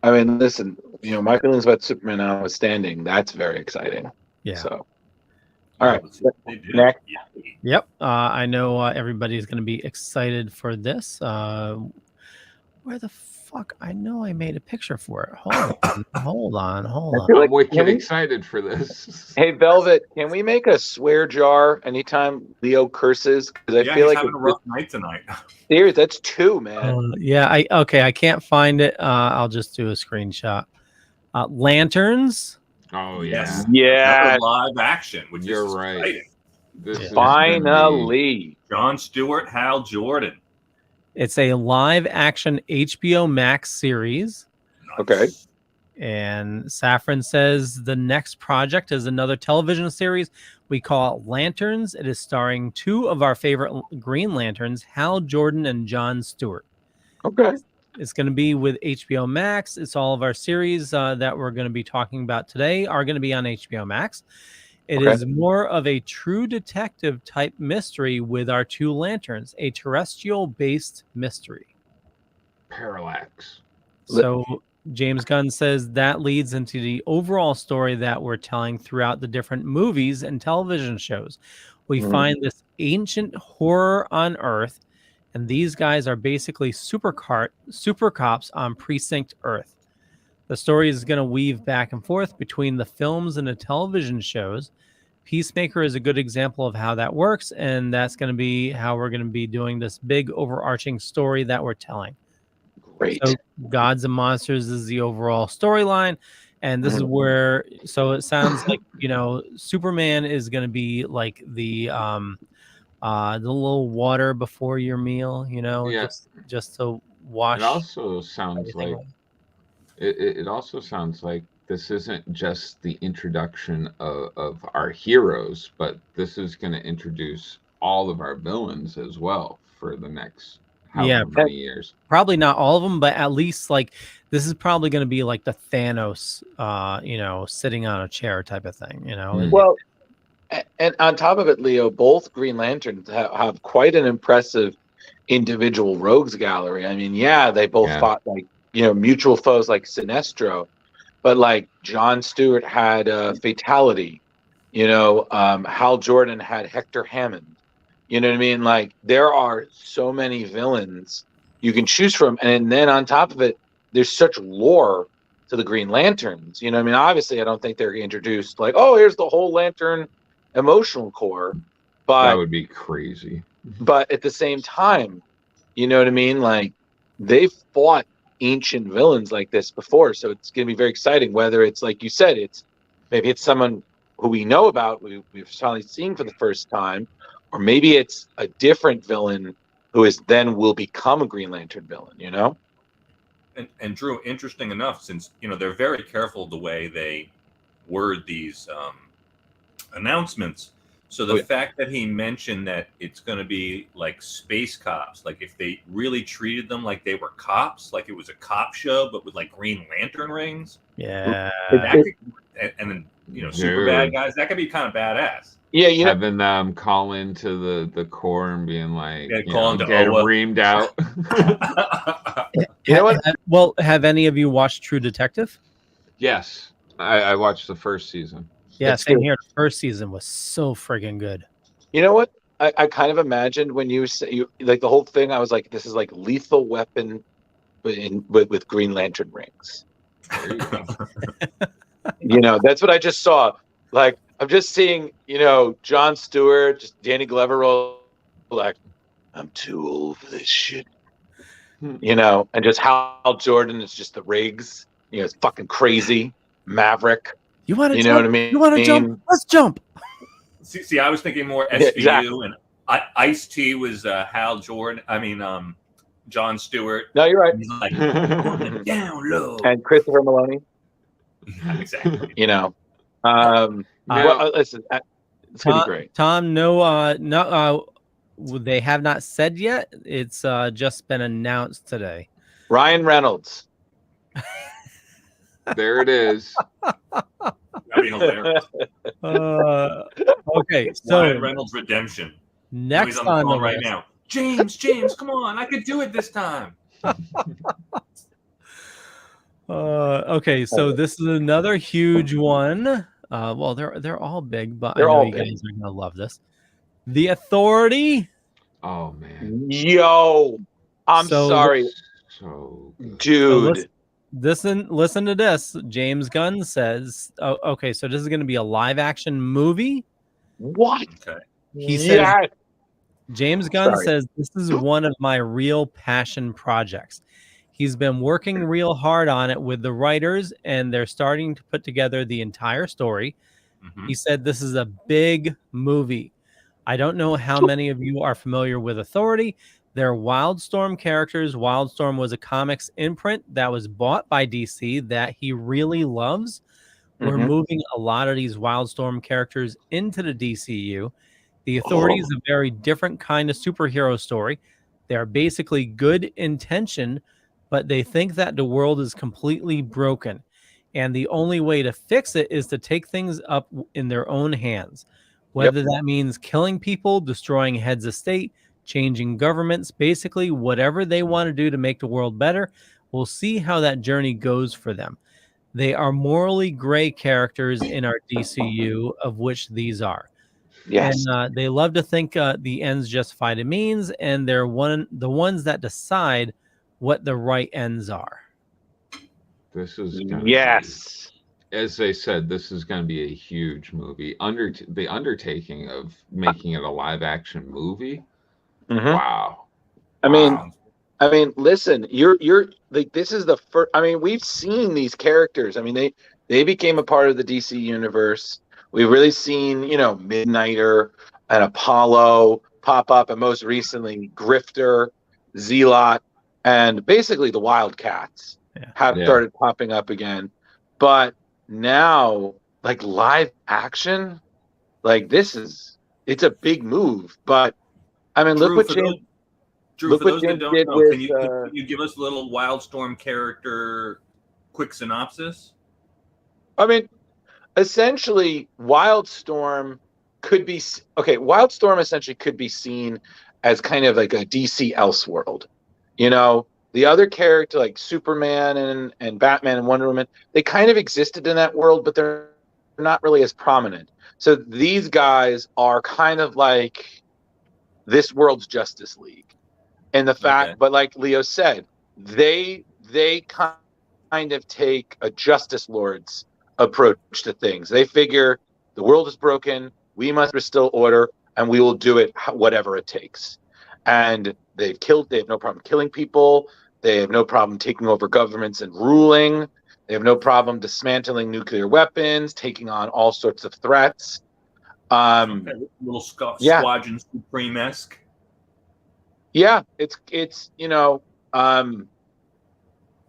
I mean, listen, my feelings about Superman notwithstanding, that's very exciting. Yeah. So, all right. Next. Yep. I know everybody's going to be excited for this. Where the fuck? I know I made a picture for it. Hold on. I'm wicked excited for this. Hey, Velvet, can we make a swear jar anytime Leo curses? Because I feel like having a rough night tonight. Serious, that's 2, man. I can't find it. I'll just do a screenshot. Lanterns. Oh yeah. Yeah. Live action. Which You're is right. exciting. This is Finally. Jon Stewart, Hal Jordan. It's a live action HBO Max series. Okay. And Safran says the next project is another television series. We call it Lanterns. It is starring 2 of our favorite Green Lanterns, Hal Jordan and Jon Stewart. Okay. It's going to be with HBO Max. It's all of our series that we're going to be talking about today are going to be on HBO Max. It is more of a true detective type mystery with our 2 lanterns, a terrestrial based mystery. Parallax. So James Gunn says that leads into the overall story that we're telling throughout the different movies and television shows. We find this ancient horror on Earth, and these guys are basically super cops on Precinct Earth. The story is going to weave back and forth between the films and the television shows. Peacemaker is a good example of how that works, and that's going to be how we're going to be doing this big overarching story that we're telling. Great. So Gods and Monsters is the overall storyline, and this is where, so it sounds like, Superman is going to be like the little water before your meal, just to wash. It also sounds like it also sounds like this isn't just the introduction of our heroes, but this is going to introduce all of our villains as well for the next however many years. Probably not all of them, but at least like this is probably going to be like the Thanos, sitting on a chair type of thing, Well, and on top of it, Leo, both Green Lanterns have quite an impressive individual rogues gallery. I mean, they both fought like, mutual foes like Sinestro, but like Jon Stewart had Fatality, Hal Jordan had Hector Hammond. You know what I mean? Like there are so many villains you can choose from. And then on top of it, there's such lore to the Green Lanterns. You know what I mean? Obviously, I don't think they're introduced like, oh, here's the whole Lantern emotional core. But that would be crazy. But at the same time, you know what I mean? Like they've fought ancient villains like this before. So it's going to be very exciting, whether it's like you said, maybe it's someone who we know about, we've finally seen for the first time, or maybe it's a different villain who will become a Green Lantern villain, And Drew, interesting enough, since, they're very careful the way they word these announcements. So the fact that he mentioned that it's going to be like space cops, like if they really treated them like they were cops, like it was a cop show, but with like Green Lantern rings. Yeah. And then, super bad guys, that could be kind of badass. Yeah, having them call into the core and being like, get reamed out. You know what? Well, have any of you watched True Detective? Yes, I watched the first season. Yeah, It's same good. here. The first season was so friggin' good. You know what? I kind of imagined when you say like the whole thing. I was like, this is like Lethal Weapon, with Green Lantern rings. There you go. That's what I just saw. Like I'm just seeing, Jon Stewart, just Danny Glover roll like, I'm too old for this shit. And just Hal Jordan is just the rigs. It's fucking crazy. Maverick. You want to You jump? know what I mean? You want to jump? Let's jump. See, I was thinking more Yeah, SVU, exactly. and Ice-T was Hal Jordan. I mean, Jon Stewart. No, you're right. He's like, going down low. And Christopher Maloney. Yeah, exactly. Listen, it's gonna be great. Tom, they have not said yet. It's just been announced today. Ryan Reynolds. There it is. That'd be hilarious. Okay, It's so Ryan Reynolds redemption. next He's on the on the phone right list. now. James, come on! I could do it this time. Okay, so this is another huge one. Well, they're all big, but They're I know all you big. guys are gonna love this. The Authority. Oh man. Yo, I'm So- sorry, So good. dude. Listen to this. James Gunn says, okay, so this is going to be a live action movie. What? Okay. He says, Yes. James Gunn Sorry. says, this is one of my real passion projects. He's been working real hard on it with the writers, and they're starting to put together the entire story. Mhm. He said, this is a big movie. I don't know how many of you are familiar with Authority. They're Wildstorm characters. Wildstorm was a comics imprint that was bought by DC that he really loves. We're Mhm. moving a lot of these Wildstorm characters into the DCU. The Authority is a very different kind of superhero story. They're basically good intention, but they think that the world is completely broken. And the only way to fix it is to take things up in their own hands. Whether that means killing people, destroying heads of state, changing governments, basically whatever they want to do to make the world better. We'll see how that journey goes for them. They are morally gray characters in our DCU, of which these are. Yes. And they love to think the ends justify the means, and they're the ones that decide what the right ends are. This is gonna Yes. be, as they said, this is going to be a huge movie. The undertaking of making it a live action movie. Mhm. Wow. I mean, Wow. listen, you're like, this is the first. I mean, we've seen these characters. I mean, they became a part of the DC universe. We've really seen, Midnighter and Apollo pop up, and most recently Grifter, Zealot, and basically the Wildcats have started popping up again. But now, like, live action, like, it's a big move. But I mean, look what James. Drew, Look for what those that James don't did know, with, can you give us a little Wildstorm character quick synopsis? I mean, essentially, Wildstorm essentially could be seen as kind of like a DC Elseworld. The other character, like Superman and Batman and Wonder Woman, they kind of existed in that world, but they're not really as prominent. So these guys are kind of like this world's Justice League. And the fact, but like Leo said, they kind of take a Justice Lord's approach to things. They figure the world is broken, we must restore order, and we will do it whatever it takes. And they have no problem killing people. They have no problem taking over governments and ruling. They have no problem dismantling nuclear weapons, taking on all sorts of threats. Little Squadron Supreme-esque. Yeah, it's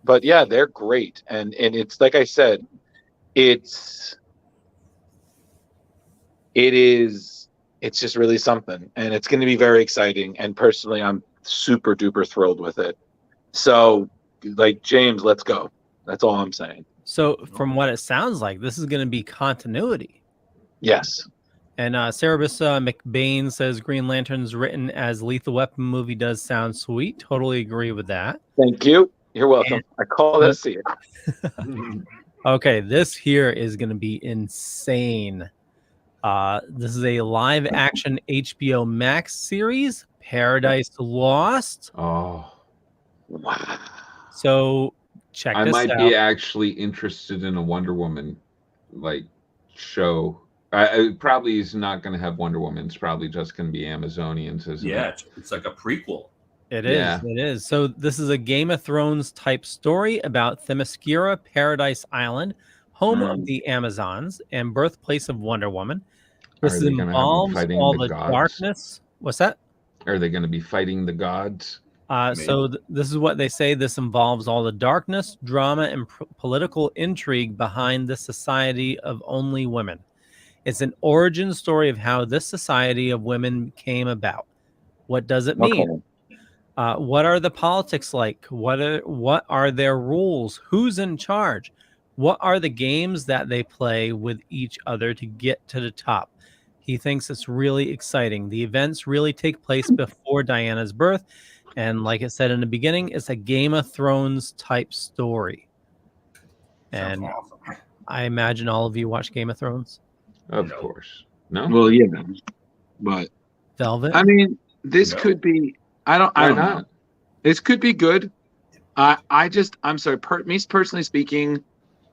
but yeah, they're great, and it's like I said, it's just really something, and it's going to be very exciting. And personally, I'm super duper thrilled with it. So, like, James, let's go. That's all I'm saying. So, from what it sounds like, this is going to be continuity. Yes. And Cerebus McBain says Green Lantern's written as Lethal Weapon movie does sound sweet. Totally agree with that. Thank you. You're welcome. I call that see it. Okay, this here is going to be insane. This is a live action HBO Max series, Paradise Lost. Oh, Wow. So check I this might out. be actually interested in a Wonder Woman like show. I probably is not going to have Wonder Woman. It's probably just going to be Amazonians, isn't Yeah, it? it's like a prequel. It is. Yeah. It is. So this is a Game of Thrones type story about Themyscira, Paradise Island, home of the Amazons and birthplace of Wonder Woman. This Are they going to have them involves fighting all the the gods? darkness. What's that? Are they going to be fighting the gods? So this is what they say. This involves all the darkness, drama, and political intrigue behind the society of only women. It's an origin story of how this society of women came about. What does it mean? What are the politics like? What are their rules? Who's in charge? What are the games that they play with each other to get to the top? He thinks it's really exciting. The events really take place before Diana's birth. And like I said in the beginning, it's a Game of Thrones type story. Sounds And awesome. I imagine all of you watch Game of Thrones. Of course. No? Well, yeah, but Velvet? I mean, this could be. I don't Why know. not? This could be good. I'm sorry. Me personally speaking,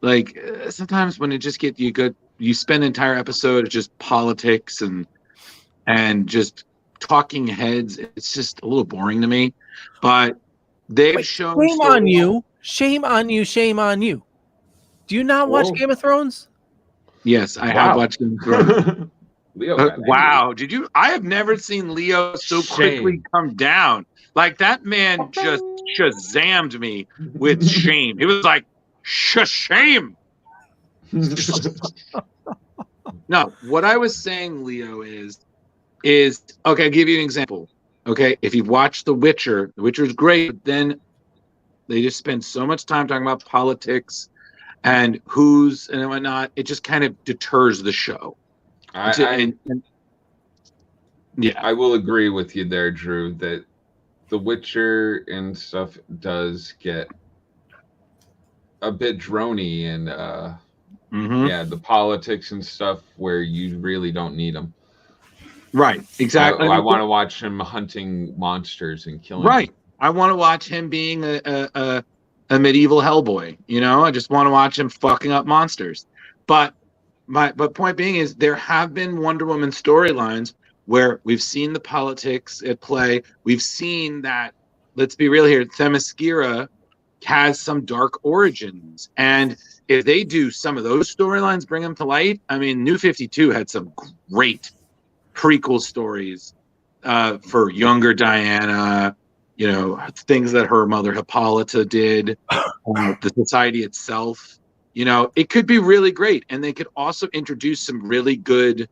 like sometimes when it just get you spend an entire episode of just politics and just talking heads. It's just a little boring to me. But they've shown. Shame on you! Shame on you! Shame on you! Do you not watch Whoa. Game of Thrones? Yes, I have watched Game of Thrones. Leo got Wow, did you? I have never seen Leo so quickly come down. Like that man just shazammed me with shame. It was like shame. No, what I was saying, Leo, is okay. I'll give you an example. Okay, if you've watched The Witcher is great. But then they just spend so much time talking about politics and who's and whatnot. It just kind of deters the show. I Yeah, will agree with you there, Drew, that The Witcher and stuff does get a bit drony and yeah, the politics and stuff where you really don't need them. right, exactly. I want to watch him hunting monsters and killing. Right, them. I want to watch him being a medieval Hellboy. You know, I just want to watch him fucking up monsters. But point being is there have been Wonder Woman storylines where we've seen the politics at play. We've seen that, let's be real here, Themyscira has some dark origins. And if they do some of those storylines, bring them to light, I mean, New 52 had some great prequel stories for younger Diana, you know, things that her mother Hippolyta did, the society itself. You know, it could be really great. And they could also introduce some really good,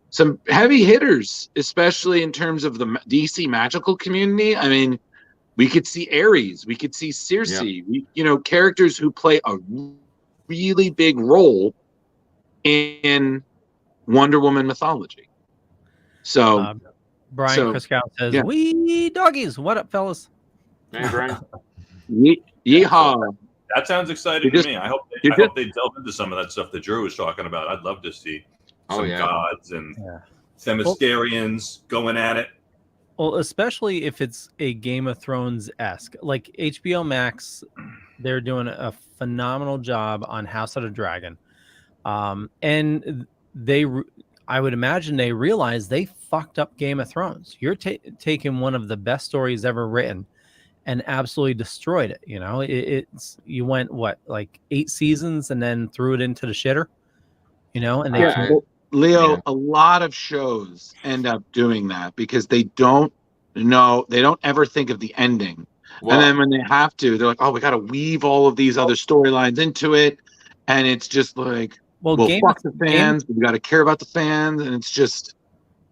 some heavy hitters, especially in terms of the DC magical community. I mean, we could see Ares, we could see Circe, characters who play a really big role in Wonder Woman mythology. So, Brian Chriskow says, "We doggies, what up, fellas?" Hey, Brian. Yeehaw. That sounds exciting to me. I hope they delve into some of that stuff that Drew was talking about. I'd love to see some gods and Themyscirians going at it. Well, especially if it's a Game of Thrones-esque. Like HBO Max, they're doing a phenomenal job on House of the Dragon. And I would imagine they realize they fucked up Game of Thrones. You're taking one of the best stories ever written and absolutely destroyed it. You know, you went like 8 seasons and then threw it into the shitter. You know, and Leo, a lot of shows end up doing that because they don't ever think of the ending. Well, and then when they have to, they're like, oh, we got to weave all of these other storylines into it. And it's just like, fuck the fans. We got to care about the fans. And it's just.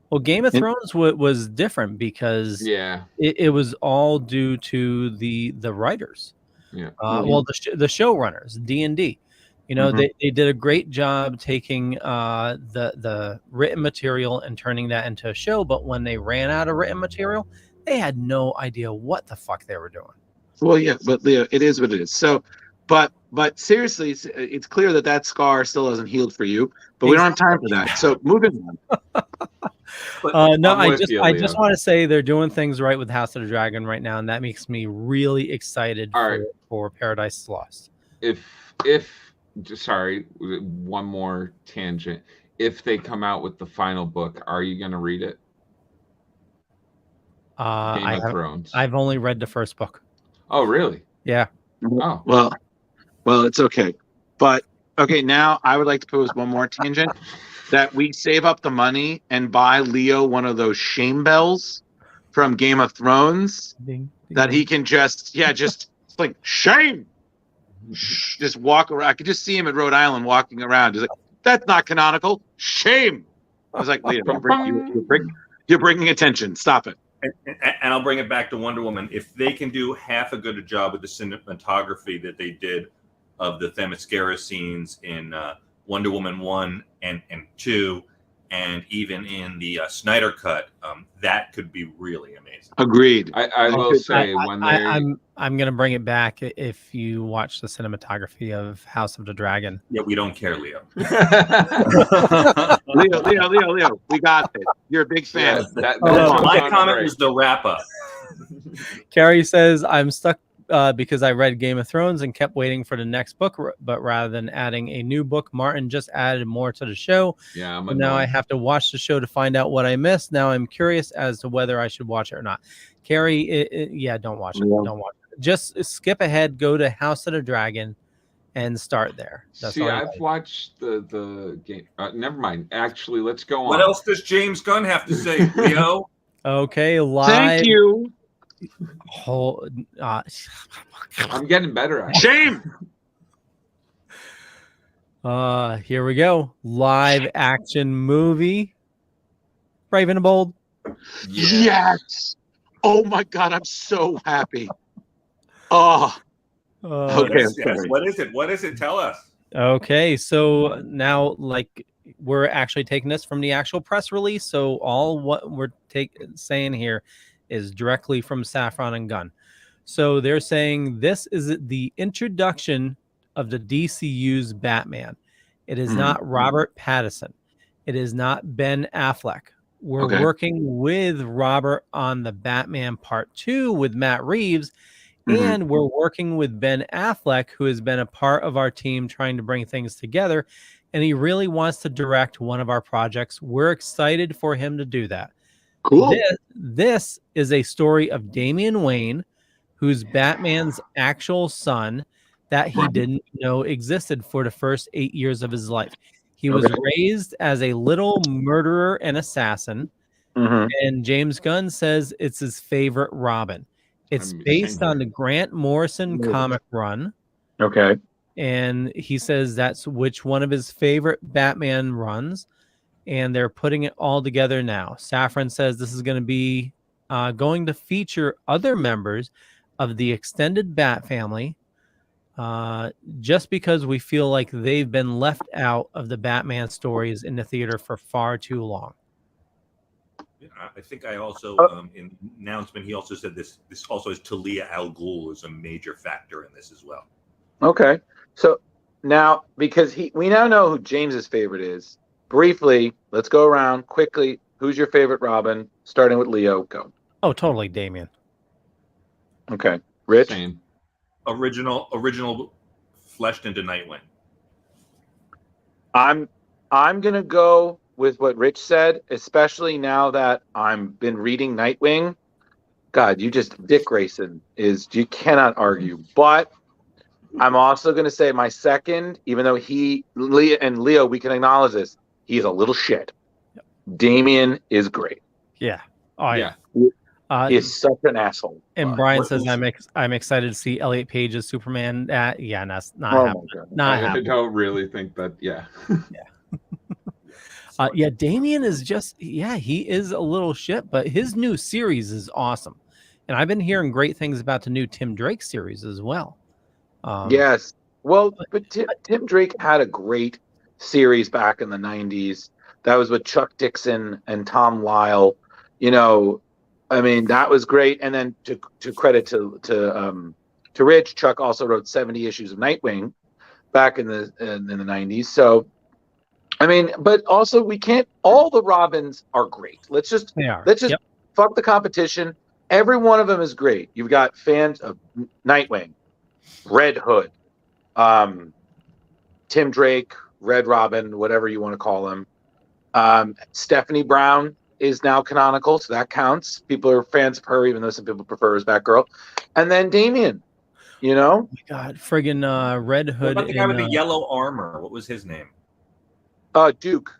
Well, Game of Thrones was different because it was all due to the writers. Yeah. The showrunners, D&D. You know, they did a great job taking the written material and turning that into a show. But when they ran out of written material, they had no idea what the fuck they were doing. Well, yeah, but Leo, it is what it is. So But seriously, it's clear that scar still hasn't healed for you. But we don't have time for that. So moving on. No, I'm with you, I Leo. just want to say they're doing things right with House of the Dragon right now, and that makes me really excited All right. for Paradise Lost. If sorry, one more tangent. If they come out with the final book, are you going to read it? Game of Thrones. I've only read the first book. Oh, really? Yeah. Oh, well, it's okay. But okay, now I would like to pose one more tangent. That we save up the money and buy Leo one of those shame bells from Game of Thrones Ding, ding, that he ding. can just like shame. Just walk around. I could just see him in Rhode Island walking around. He's like, that's not canonical. Shame. I was like, Leo, you're bringing attention. Stop it. And I'll bring it back to Wonder Woman. If they can do half a good job with the cinematography that they did of the Themyscira scenes in Wonder Woman 1 and 2, and even in the Snyder Cut, that could be really amazing. Agreed. I will say when they I'm gonna bring it back if you watch the cinematography of House of the Dragon. Yeah, we don't care, Leo. Leo, we got it. You're a big fan. My comment was the wrap up. Carrie says, I'm stuck because I read Game of Thrones and kept waiting for the next book, but rather than adding a new book, Martin just added more to the show. Yeah, now I have to watch the show to find out what I missed. Now I'm curious as to whether I should watch it or not. Carrie, don't watch it. Yeah. Don't watch it. Just skip ahead, go to House of the Dragon, and start there. See, I've watched the game. Never mind. Actually, let's go on. What else does James Gunn have to say, Leo? Okay, live. Thank you. I'm getting better at it. Shame. Here we go. Live action movie. Brave and Bold. Yes. Oh my God, I'm so happy. Oh. Okay. Yes. What is it? What is it? Tell us. Okay, so now we're actually taking this from the actual press release. So all what we're saying here is directly from Safran and Gunn. So they're saying this is the introduction of the DCU's Batman. It is not Robert Pattinson. It is not Ben Affleck. We're working with Robert on the Batman Part 2 with Matt Reeves. And we're working with Ben Affleck, who has been a part of our team trying to bring things together. And he really wants to direct one of our projects. We're excited for him to do that. Cool. This is a story of Damian Wayne, who's Batman's actual son that he didn't know existed for the first 8 years of his life. He was raised as a little murderer and assassin. And James Gunn says it's his favorite Robin. It's based on the Grant Morrison comic run. Okay. And he says that's which one of his favorite Batman runs. And they're putting it all together now. Safran says this is going to be going to feature other members of the extended Bat family just because we feel like they've been left out of the Batman stories in the theater for far too long. I think I also in the announcement he also said this also is Talia al Ghul is a major factor in this as well. Okay, so now because we now know who James's favorite is. Briefly, let's go around quickly. Who's your favorite Robin? Starting with Leo. Go. Oh, totally, Damian. Okay, Rich. Same. Original fleshed into Nightwing. I'm gonna go with what Rich said, especially now that I've been reading Nightwing. God, Dick Grayson you cannot argue. But I'm also going to say my second, even though Leo, we can acknowledge this, he's a little shit. Damian is great. Yeah. Oh, yeah. He's such an asshole. And Brian says, I'm excited to see Elliot Page's Superman. That's not happening. Not happening. I don't really think that, yeah. Damian is he is a little shit, but his new series is awesome. And I've been hearing great things about the new Tim Drake series as well. Yes. Well, but Tim Drake had a great series back in the 90s. That was with Chuck Dixon and Tom Lyle. You know, I mean, that was great. And then to credit to to Rich, Chuck also wrote 70 issues of Nightwing back in the 90s. So, I mean, but also we can't. All the Robins are great. Let's just fuck the competition. Every one of them is great. You've got fans of Nightwing, Red Hood, Tim Drake, Red Robin, whatever you want to call him. Stephanie Brown is now canonical, so that counts. People are fans of her, even though some people prefer her as Batgirl. And then Damian, you know? Oh my God, friggin' Red Hood. What about the guy with the yellow armor? What was his name? Duke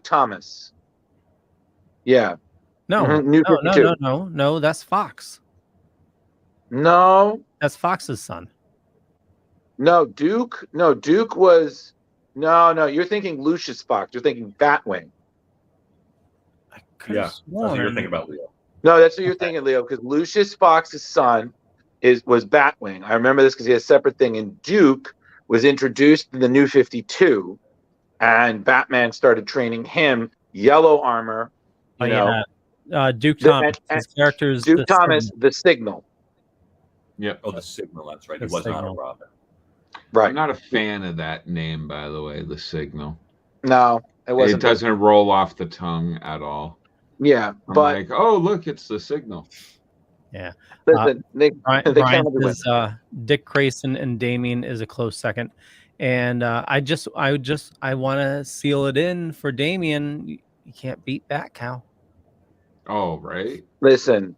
Thomas. Yeah. No, mm-hmm. No, that's Fox. No. That's Fox's son. No, Duke was... No, you're thinking Lucius Fox. You're thinking Batwing. Yeah, that's what you're thinking about, Leo. No, that's what you're thinking, Leo, because Lucius Fox's son was Batwing. I remember this because he has a separate thing. And Duke was introduced in the New 52, and Batman started training him. Yellow armor, you know. Yeah. Duke Thomas. His character's Duke Thomas, the Signal. Yeah. Oh, the Signal. That's right. He was not a Robin. Right. I'm not a fan of that name, by the way. The Signal. No, it wasn't. It doesn't roll off the tongue at all. Yeah, I'm but like, oh, look, it's the Signal. Yeah. Listen, Brian says, Dick Grayson and Damian is a close second, and I want to seal it in for Damian. You can't beat Batcow. Oh, right. Listen,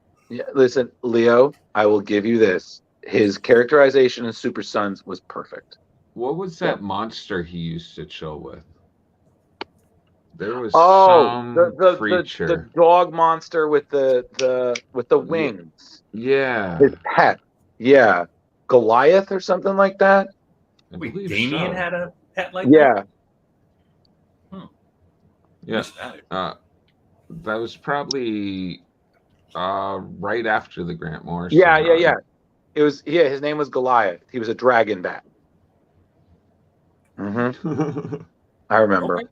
Leo. I will give you this. His characterization in Super Sons was perfect. What was that monster he used to chill with? There was some creature. The dog monster with the wings. Yeah. His pet. Yeah. Goliath or something like that. Wait, Damian had a pet like that? Yeah. That was probably right after the Grant Morrison. Yeah. It was his name was Goliath. He was a dragon bat. Mm-hmm. I remember. Okay.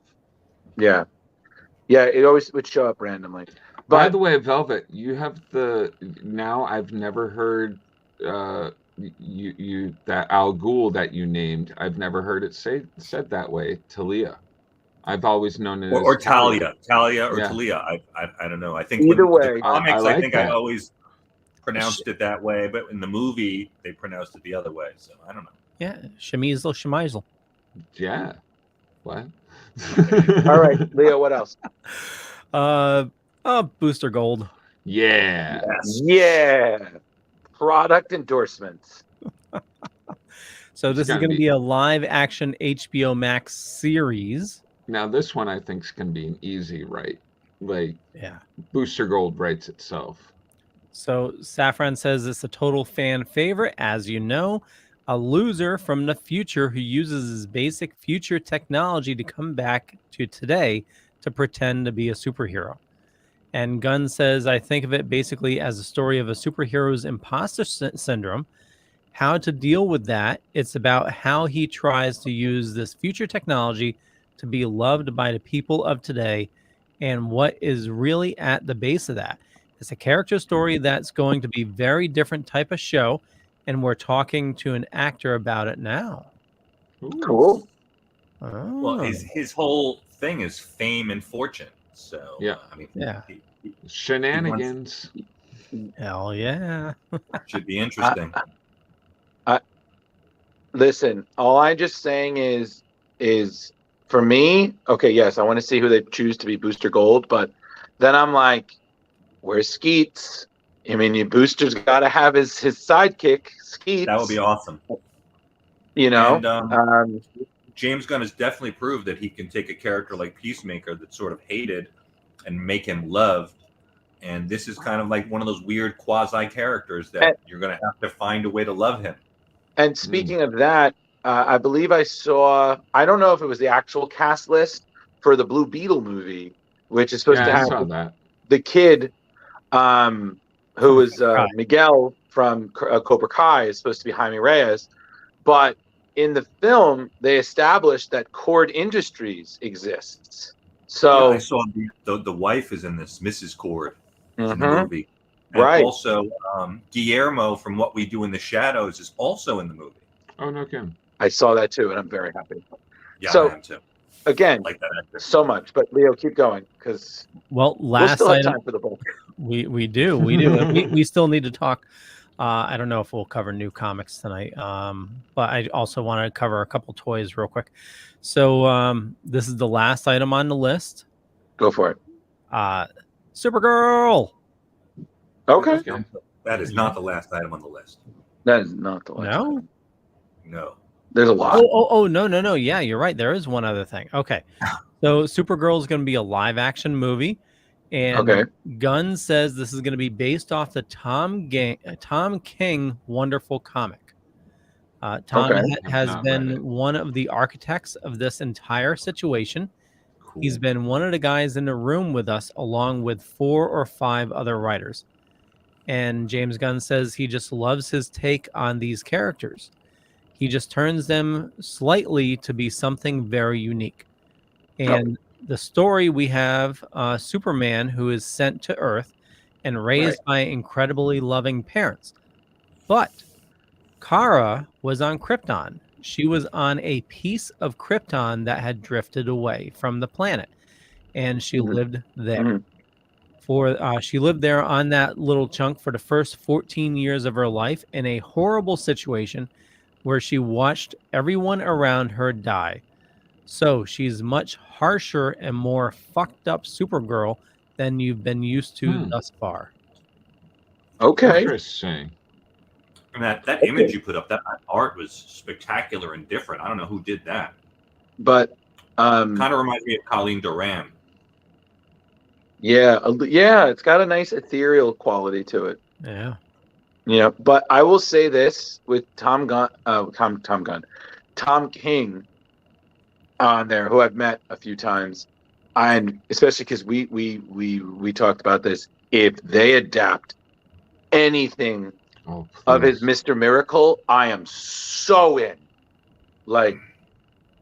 Yeah, it always would show up randomly. But, by the way, Velvet, you have now I've never heard you that Al Ghul that you named. I've never heard it said that way, Talia. I've always known it or Talia or Talia. I don't know. I think either way, comics. I think I always pronounced it that way, but in the movie they pronounced it the other way. So I don't know. Yeah, Shemizel. Yeah. What? All right, Leo, what else? Booster Gold. Yeah. Yes. Yeah. Product endorsements. So this is going to be a live action HBO Max series. Now this one I think is going to be an easy write. Booster Gold writes itself. So Saffron says it's a total fan favorite, as you know. A loser from the future who uses his basic future technology to come back to today to pretend to be a superhero. And Gunn says, I think of it basically as a story of a superhero's imposter syndrome, how to deal with that. It's about how he tries to use this future technology to be loved by the people of today and what is really at the base of that. It's a character story that's going to be very different type of show. And we're talking to an actor about it now. Ooh. Cool. Oh. Well, his whole thing is fame and fortune. So yeah, shenanigans. Hell yeah, should be interesting. Listen, all I'm just saying is for me. Okay, yes, I want to see who they choose to be Booster Gold, but then I'm like, where's Skeets? I mean, your Booster's got to have his sidekick, Skeets. That would be awesome. You know? And, James Gunn has definitely proved that he can take a character like Peacemaker that's sort of hated and make him loved. And this is kind of like one of those weird quasi-characters that you're going to have to find a way to love him. And speaking of that, I believe I saw, I don't know if it was the actual cast list for the Blue Beetle movie, which is supposed to have the kid who was Miguel from Cobra Kai is supposed to be Jaime Reyes. But in the film, they established that Cord Industries exists. So I saw the wife is in this, Mrs. Cord, in the movie. And Right. also, Guillermo from What We Do in the Shadows is also in the movie. Oh, no kidding. I saw that too, and I'm very happy. Yeah, So- I am too. Again, Like that actor. so much. But Leo, keep going, because Well, we'll last still have item. time for the book. We do. And we still need to talk. I don't know if we'll cover new comics tonight, but I also want to cover a couple toys real quick. So this is the last item on the list. Go for it. Supergirl. Okay. That is not the last item on the list. That is not the last. No. No. There's a lot. Oh, no. Yeah, you're right. There is one other thing. Okay. So Supergirl is going to be a live action movie. And Okay. Gunn says this is going to be based off the Tom King wonderful comic. Tom Okay. has Not read been it. one of the architects of this entire situation. Cool. He's been one of the guys in the room with us, along with 4 or 5 other writers. And James Gunn says he just loves his take on these characters. He just turns them slightly to be something very unique. And the story, we have Superman, who is sent to Earth and raised by incredibly loving parents. But Kara was on Krypton. She was on a piece of Krypton that had drifted away from the planet, and she lived there. She lived there on that little chunk for the first 14 years of her life in a horrible situation where she watched everyone around her die. So she's much harsher and more fucked up Supergirl than you've been used to thus far. Okay. Interesting. And that image you put up, that art was spectacular and different. I don't know who did that. But Kind of reminds me of Colleen Duran. yeah, it's got a nice ethereal quality to it. Yeah. Yeah, but I will say this with Tom King on there, who I've met a few times, and especially because we talked about this. If they adapt anything of his Mr. Miracle, I am so in. Like,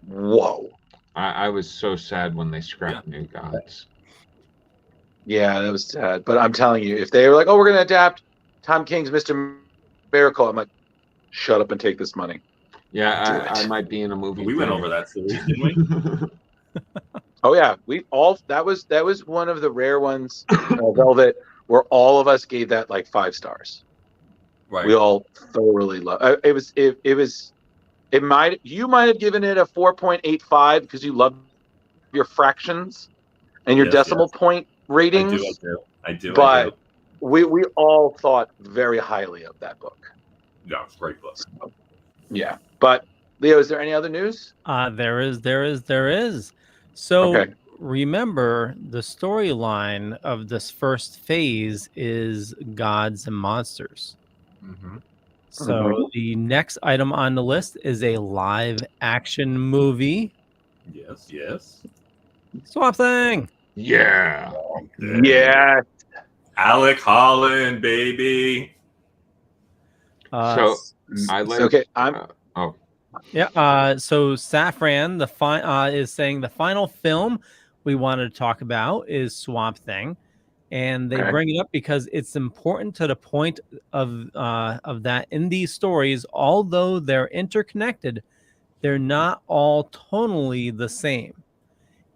whoa. I was so sad when they scrapped New Gods. Yeah, that was sad. But I'm telling you, if they were like, oh, we're going to adapt Tom King's Mr. Miracle, I'm like, shut up and take this money. Yeah, I might be in a movie. We went over that series, didn't we? Oh yeah, that was one of the rare ones, Velvet, where all of us gave that like 5 stars. Right. We all thoroughly loved it. You might have given it a 4.85 because you love your fractions and your decimal point ratings. I do. But we all thought very highly of that book. Yeah, it's a great book. Yeah. But Leo, is there any other news? There is. So remember, the storyline of this first phase is gods and monsters. Mm-hmm. So the next item on the list is a live action movie. Yes. Swamp Thing. Yeah. Yeah. Alec Holland, baby. So I like. Okay, so Safran is saying the final film we wanted to talk about is Swamp Thing, and they bring it up because it's important to the point of that in these stories, although they're interconnected, they're not all tonally the same.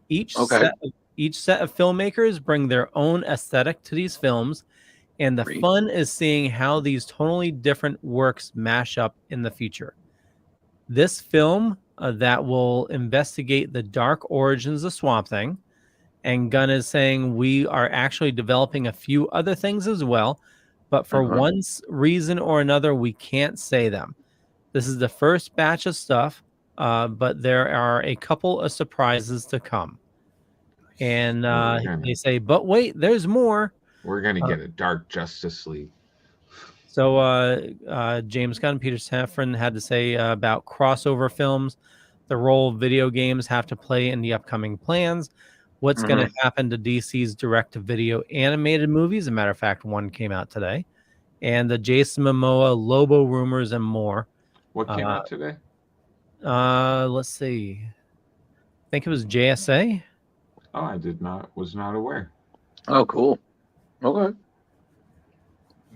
Each set of filmmakers bring their own aesthetic to these films, and the fun is seeing how these totally different works mash up in the future. This film that will investigate the dark origins of Swamp Thing, and Gunn is saying we are actually developing a few other things as well, but for one reason or another, we can't say them. This is the first batch of stuff, but there are a couple of surprises to come. And they say, but wait, there's more. We're going to get a Dark Justice League. So James Gunn, Peter Safran had to say about crossover films, the role video games have to play in the upcoming plans, what's going to happen to DC's direct-to-video animated movies. As a matter of fact, one came out today. And the Jason Momoa, Lobo rumors, and more. What came out today? Let's see. I think it was JSA. Oh, was not aware. Oh, cool. Okay.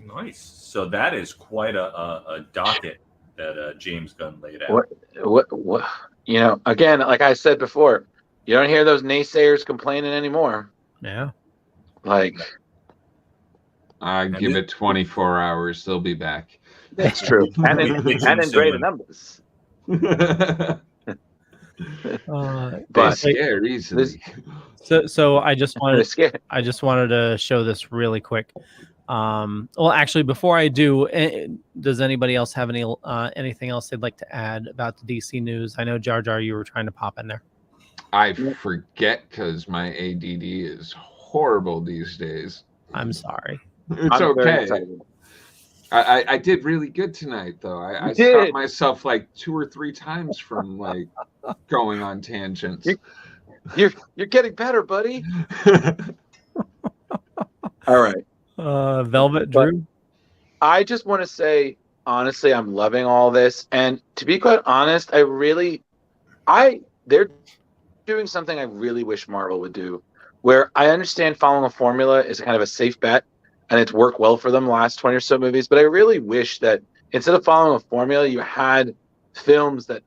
Nice. So that is quite a docket that James Gunn laid out. What? You know, again, like I said before, you don't hear those naysayers complaining anymore. Yeah. Like, I give it 24 hours. They'll be back. that's true. And in greater numbers. They scare easily. So I just wanted to show this really quick. Well, actually, before I do, does anybody else have anything else they'd like to add about the DC news? I know Jar Jar, you were trying to pop in there. I forget because my ADD is horrible these days. I'm sorry. It's okay. I did really good tonight, though. I stopped myself like 2 or 3 times from like going on tangents. You're getting better, buddy. All right. Velvet Drew. I just want to say, honestly, I'm loving all this, and to be quite honest, they're doing something I really wish Marvel would do, where I understand following a formula is kind of a safe bet, and it's worked well for them the last 20 or so movies. But I really wish that instead of following a formula, you had films that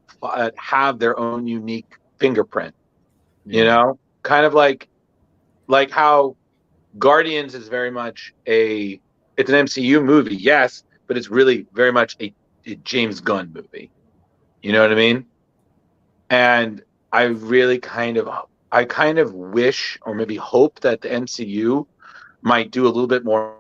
have their own unique fingerprint. You know, kind of like how Guardians is very much it's an MCU movie, yes, but it's really very much a James Gunn movie. You know what I mean? And I really kind of wish, or maybe hope, that the MCU might do a little bit more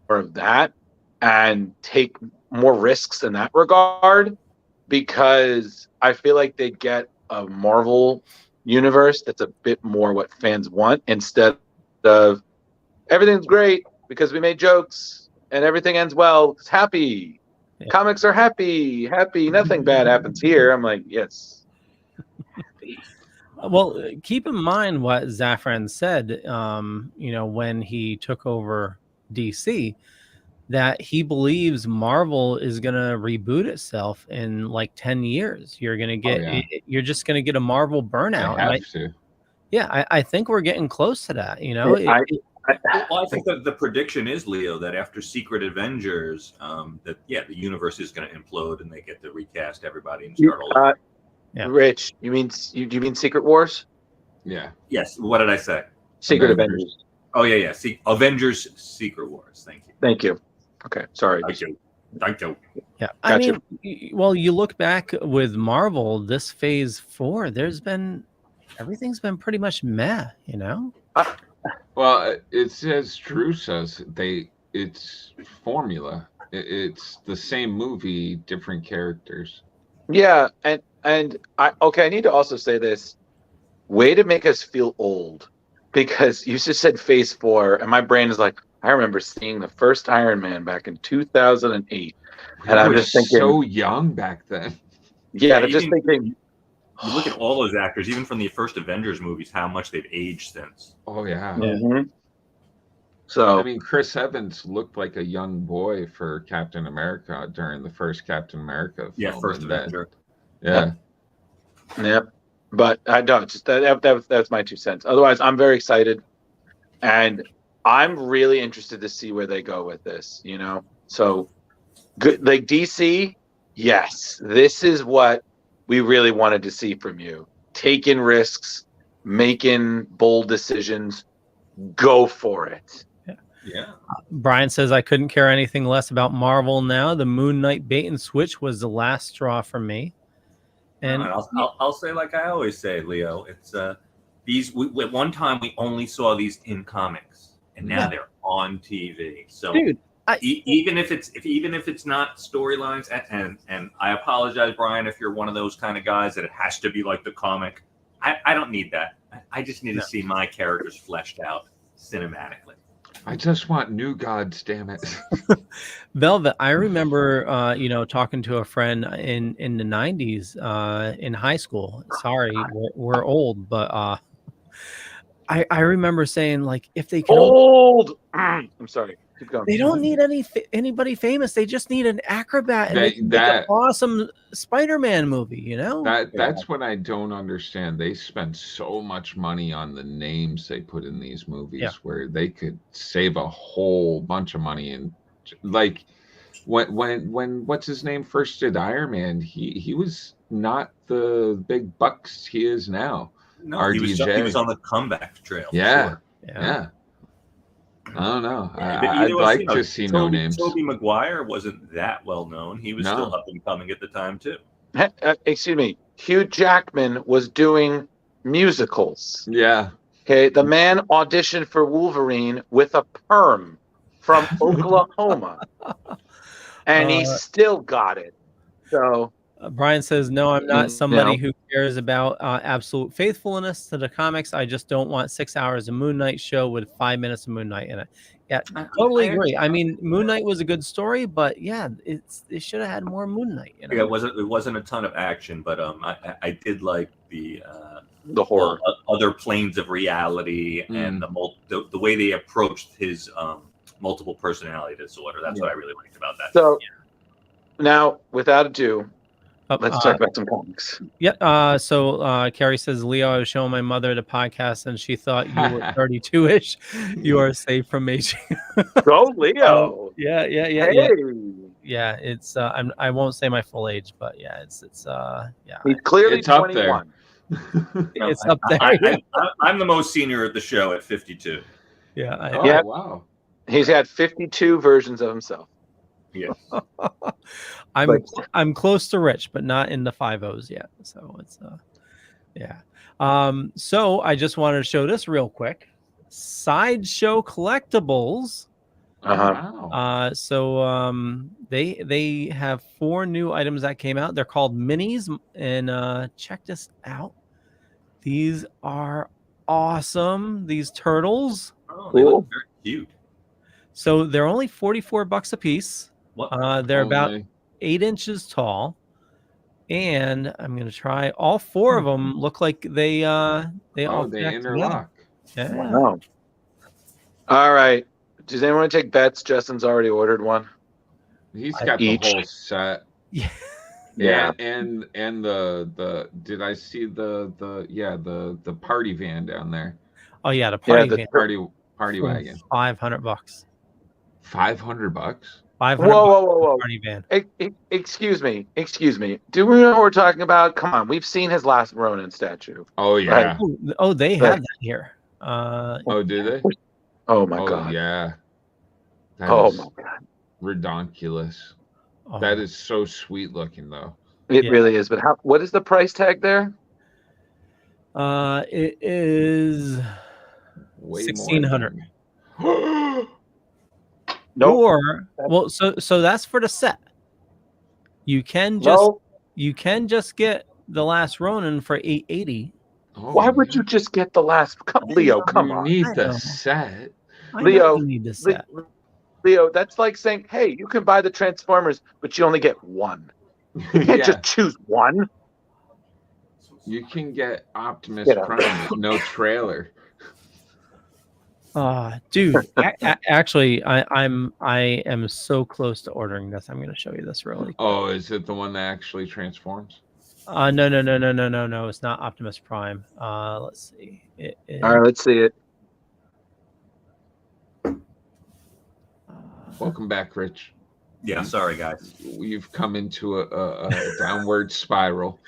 of that and take more risks in that regard, because I feel like they'd get a Marvel universe that's a bit more what fans want, instead of everything's great because we made jokes and everything ends well. It's happy. Yeah. Comics are happy. Nothing bad happens here. I'm like, yes. Well, keep in mind what Zafran said, when he took over DC, that he believes Marvel is going to reboot itself in like 10 years. You're going to get, you're just going to get a Marvel burnout. I think we're getting close to that, I think that the prediction is, Leo, that after Secret Avengers, the universe is going to implode and they get to recast everybody and start all over. Yeah. Rich, you mean Secret Wars? Yeah. Yes. What did I say? Secret Avengers. Oh yeah. Avengers Secret Wars. Thank you. Okay. Sorry. Thank you. Yeah. I mean, well, you look back with Marvel, this Phase 4, everything's been pretty much meh, Well, it says Drew says it's formula. It's the same movie, different characters. Yeah, and I need to also say this. Way to make us feel old, because you just said Phase 4, and my brain is like, I remember seeing the first Iron Man back in 2008, and I'm just thinking, so young back then. Yeah, I'm just thinking. You look at all those actors, even from the first Avengers movies, how much they've aged since. Oh yeah. Mm-hmm. So I mean, Chris Evans looked like a young boy for Captain America during the first Captain America film. Yeah, first Avenger. Yeah. Yep. But I don't. Just that's my 2 cents. Otherwise, I'm very excited, and I'm really interested to see where they go with this. So good. Like DC, yes, this is what we really wanted to see from you. Taking risks, making bold decisions. Go for it. Yeah. Brian says, I couldn't care anything less about Marvel now. The Moon Knight bait and switch was the last straw for me. And I'll say, like I always say, Leo, it's these. At one time, we only saw these in comics, and now they're on TV. So, dude, even if it's not storylines, and I apologize, Brian, if you're one of those kind of guys that it has to be like the comic. I don't need that. I just need to see my characters fleshed out cinematically. I just want new gods, damn it. Velvet, I remember, talking to a friend in the 90s in high school. Sorry, we're old, but I remember saying, like, if they can I'm sorry. Keep going. They don't need anybody famous. They just need an acrobat and an awesome Spider-Man movie, That's what I don't understand. They spend so much money on the names they put in these movies where they could save a whole bunch of money and Like when what's his name first did Iron Man, he was not the big bucks he is now. No, RDJ. he was on the comeback trail. Yeah, Sure. yeah. I don't know. Yeah, but I'd was, like to see no names. Tobey Maguire wasn't that well known. He was still up and coming at the time too. Excuse me. Hugh Jackman was doing musicals. Yeah. Okay, the man auditioned for Wolverine with a perm from Oklahoma, and he still got it. So Brian says, no, I'm not somebody who cares about absolute faithfulness to the comics. I just don't want 6 hours of Moon Knight show with 5 minutes of Moon Knight in it. Yeah, totally agree. I mean, Moon Knight was a good story, but yeah, it should have had more Moon Knight. You know? Yeah, it wasn't a ton of action, but I did like the horror, other planes of reality, and the way they approached his multiple personality disorder. That's what I really liked about that. So now, without ado, let's talk about some comics. Yeah. So Carrie says, Leo, I was showing my mother the podcast and she thought you were 32-ish. You are safe from aging. Go, Leo. Yeah. Hey. Yeah. It's I won't say my full age, but yeah, it's yeah. He's clearly it's up 21. It's up there. I'm the most senior at the show at 52. Yeah. Wow. He's had 52 versions of himself. Yeah. I'm close to Rich, but not in the 50s yet. So it's yeah. So I just wanted to show this real quick. Sideshow Collectibles. Wow. So they have 4 new items that came out. They're called minis, and check this out. These are awesome. These turtles. Oh, they look very cute. So they're only $44 a piece. What? They're about 8 inches tall, and I'm gonna try. All 4 of them look like they all interlock. Yeah. Wow. All right. Does anyone want to take bets? Justin's already ordered one. He's got each. the whole set. Yeah. Yeah. And the did I see the party van down there? Oh yeah, the party van. Party wagon. $500. $500? Whoa. Party van. Excuse me. Do we know what we're talking about? Come on. We've seen his last Ronin statue. Oh, yeah. Right? Oh, they have that here. Oh, do they? Oh, my God. Yeah. My God. Redonkulous. Oh. That is so sweet looking, though. It really is. But what is the price tag there? It is Way $1,600. more. Nope. So that's for the set. You can just get the last Ronin for $880. Why would you just get the last? Leo, come on. You need the set. Leo, you need the set. Leo, that's like saying, hey, you can buy the Transformers, but you only get one. You can't just choose one. You can get Optimus Prime with no trailer. Dude, actually, I am so close to ordering this. I'm going to show you this really quick. Oh, is it the one that actually transforms? No. It's not Optimus Prime. Let's see. All right, let's see it. Welcome back, Rich. Yeah, sorry guys. You've come into a downward spiral.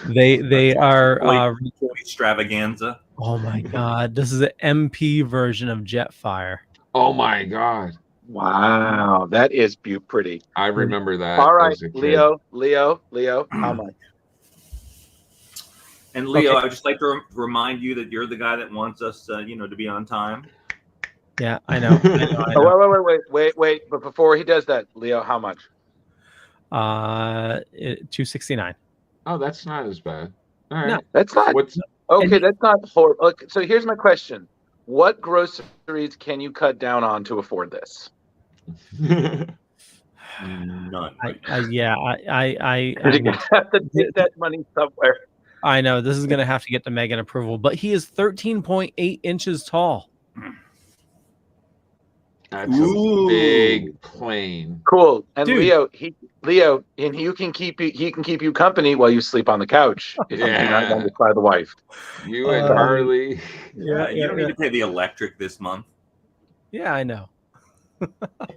They are extravaganza. Oh my God, this is an MP version of Jetfire. Oh my God! Wow, that is pretty. I remember that. All right, as a kid. Leo, how much? And Leo, I would just like to remind you that you're the guy that wants us, to be on time. Yeah, I know. Oh, wait! But before he does that, Leo, how much? $269. Oh, that's not as bad. All right, no, that's not. That's not horrible. Okay, so here's my question: what groceries can you cut down on to afford this? None. I have to take that money somewhere. I know this is going to have to get the Megan approval, but he is 13.8 inches tall. That's a big plane. Cool. And Dude. Leo, and he can keep you company while you sleep on the couch. If you're not going to by the wife. You and Harley. You don't need to pay the electric this month. Yeah, I know.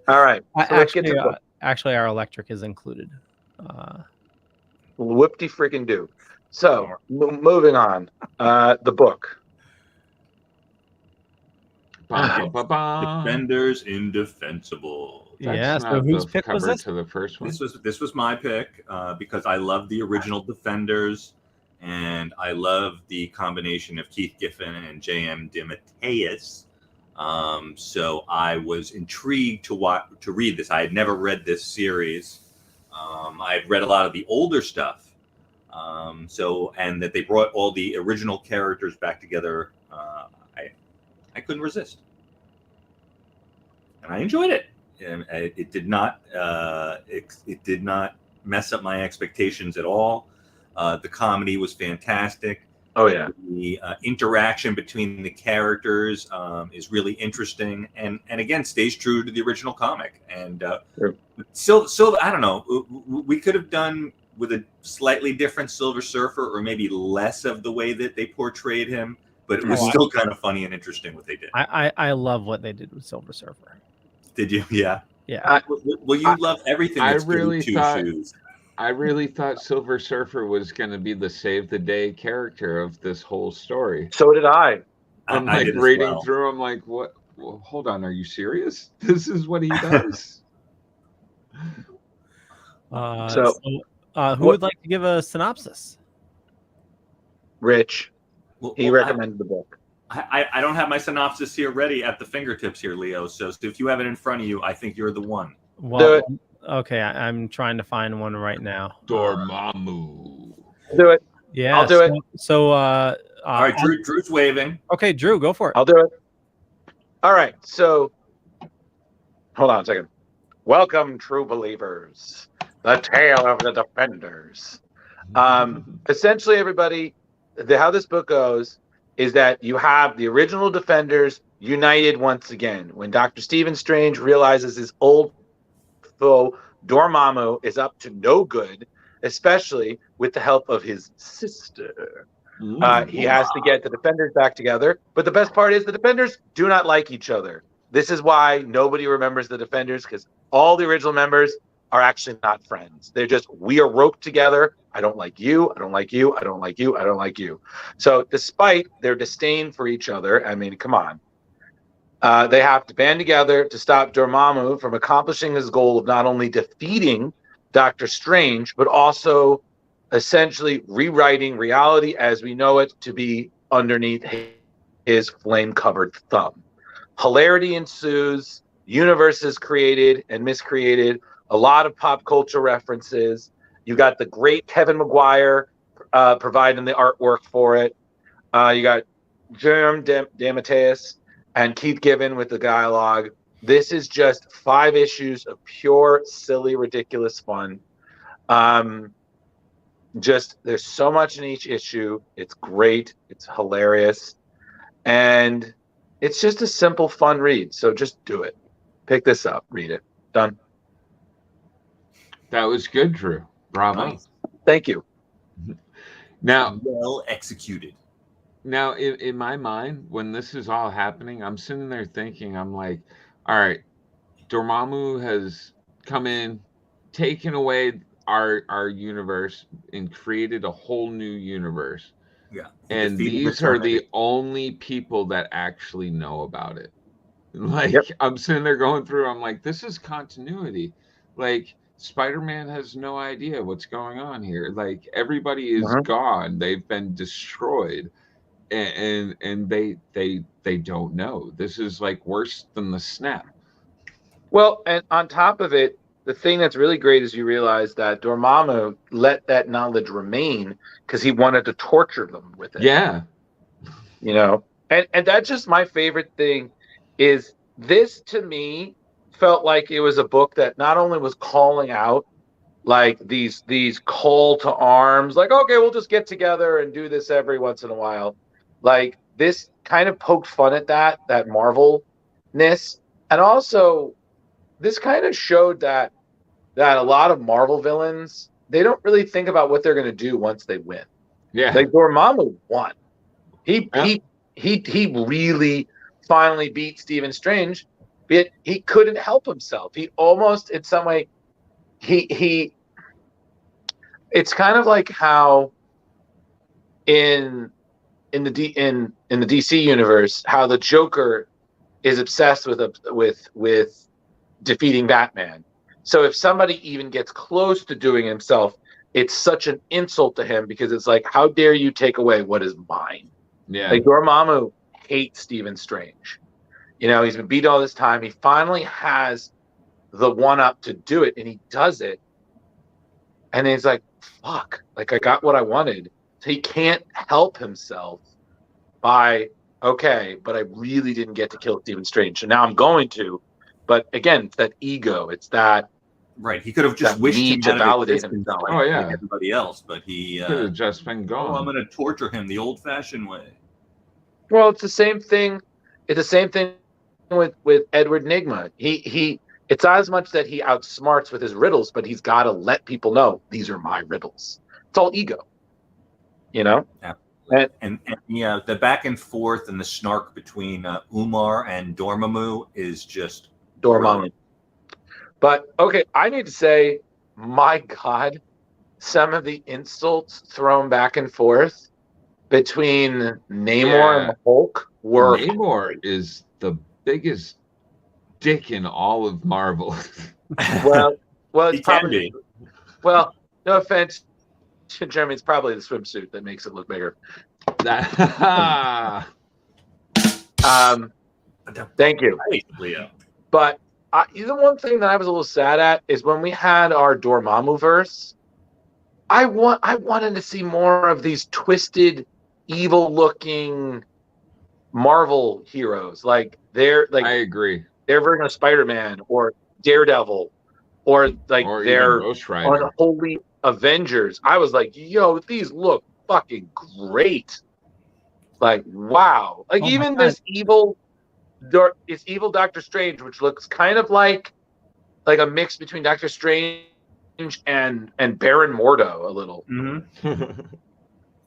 All right. So let's get to the book. Actually, our electric is included. Whoop-de freaking do. So moving on. The book. Defenders Indefensible. Yeah. So whose pick was this? To the first one. This was my pick because I love the original Defenders, and I love the combination of Keith Giffen and J.M. DeMatteis. So I was intrigued to read this. I had never read this series. I had read a lot of the older stuff. And that they brought all the original characters back together. I couldn't resist, and I enjoyed it. And it did not it did not mess up my expectations at all. The comedy was fantastic. Oh yeah, the interaction between the characters is really interesting, and again stays true to the original comic. And so I don't know. We could have done with a slightly different Silver Surfer, or maybe less of the way that they portrayed him. But it was still kind of funny and interesting what they did. I love what they did with Silver Surfer. Did you? Yeah. Yeah. Well, you love everything. I really thought Silver Surfer was going to be the save the day character of this whole story. So did I. I'm like reading through. I'm like, what? Well, hold on. Are you serious? This is what he does. Who would like to give a synopsis? Rich. He recommended the book. I don't have my synopsis here ready at the fingertips here, Leo. So if you have it in front of you, I think you're the one. Well, okay, I'm trying to find one right now. Dormammu. Do it. Yeah, I'll do it. So, all right, Drew's waving. Okay, Drew, go for it. I'll do it. All right, so hold on a second. Welcome, true believers. The tale of the Defenders. Essentially, everybody. How this book goes is that you have the original Defenders united once again when Dr. Stephen Strange realizes his old foe Dormammu is up to no good, especially with the help of his sister. He has to get the Defenders back together, but the best part is the Defenders do not like each other. This is why nobody remembers the Defenders, because all the original members are actually not friends. They're just, we are roped together. I don't like you. I don't like you. I don't like you. I don't like you. So despite their disdain for each other, I mean, come on. They have to band together to stop Dormammu from accomplishing his goal of not only defeating Doctor Strange, but also essentially rewriting reality as we know it to be underneath his flame-covered thumb. Hilarity ensues. Universe is created and miscreated. A lot of pop culture references. You got the great Kevin Maguire providing the artwork for it. You got J.M. DeMatteis and Keith Giffen with the dialogue. This is just 5 issues of pure, silly, ridiculous fun. There's so much in each issue. It's great. It's hilarious. And it's just a simple, fun read. So just do it. Pick this up. Read it. Done. That was good, Drew. Bravo. Nice. Thank you. Now, well executed. Now, in my mind, when this is all happening, I'm sitting there thinking, I'm like, all right, Dormammu has come in, taken away our universe, and created a whole new universe. Yeah. And these are the only people that actually know about it. Like, I'm sitting there going through, I'm like, this is continuity. Like, Spider-Man has no idea what's going on here. Like, everybody is gone. They've been destroyed. And they don't know. This is like worse than the snap. Well, and on top of it, the thing that's really great is you realize that Dormammu let that knowledge remain because he wanted to torture them with it. Yeah. You know, and that's just my favorite thing is this to me felt like it was a book that not only was calling out like these call to arms, like, okay, we'll just get together and do this every once in a while. Like, this kind of poked fun at that Marvel-ness. And also, this kind of showed that a lot of Marvel villains, they don't really think about what they're going to do once they win. Yeah. Like, Dormammu won. He really finally beat Stephen Strange but he couldn't help himself. He almost, in some way, he. It's kind of like how in the DC universe, how the Joker is obsessed with defeating Batman. So if somebody even gets close to doing himself, it's such an insult to him because it's like, how dare you take away what is mine? Yeah. Like Dormammu hates Stephen Strange. You know, he's been beat all this time. He finally has the one up to do it, and he does it. And he's like, fuck, like I got what I wanted. So he can't help himself by, okay, but I really didn't get to kill Stephen Strange. And now I'm going to. But again, it's that ego. It's that. Right. He could have just wished him to out validate of himself. like everybody else, but he could have just been gone. I'm going to torture him the old-fashioned way. Well, it's the same thing. It's the same thing with Edward Nygma. It's not as much that he outsmarts with his riddles, but he's got to let people know these are my riddles. It's all ego, you know. Yeah. And the back and forth and the snark between Umar and Dormammu is just Dormammu. But okay, I need to say, my God, some of the insults thrown back and forth between Namor and the Hulk were. Namor is the biggest dick in all of Marvel. well, it's he probably. Well, no offense, Jeremy. It's probably the swimsuit that makes it look bigger. Thank you, Leo. But the one thing that I was a little sad at is when we had our Dormammu verse. I wanted to see more of these twisted, evil-looking Marvel heroes. Like I agree. Their version of Spider-Man or Daredevil, or like their unholy Avengers. I was like, yo, these look fucking great. Like, wow. Like even this evil Doctor Strange, which looks kind of like a mix between Doctor Strange and Baron Mordo a little. Mm-hmm.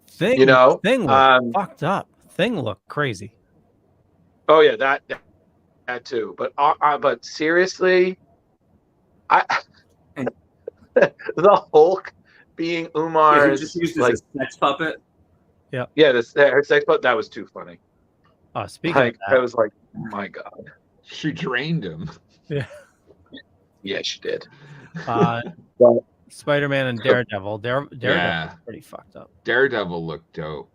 Thing looked fucked up. Thing looked crazy. Oh yeah, that too. But seriously, the Hulk being Umar's just used as a sex puppet. Yeah, her sex puppet, that was too funny. Oh, speaking of that, I was like, oh my God, she drained him. Yeah, she did. Spider-Man and Daredevil. Daredevil's pretty fucked up. Daredevil looked dope.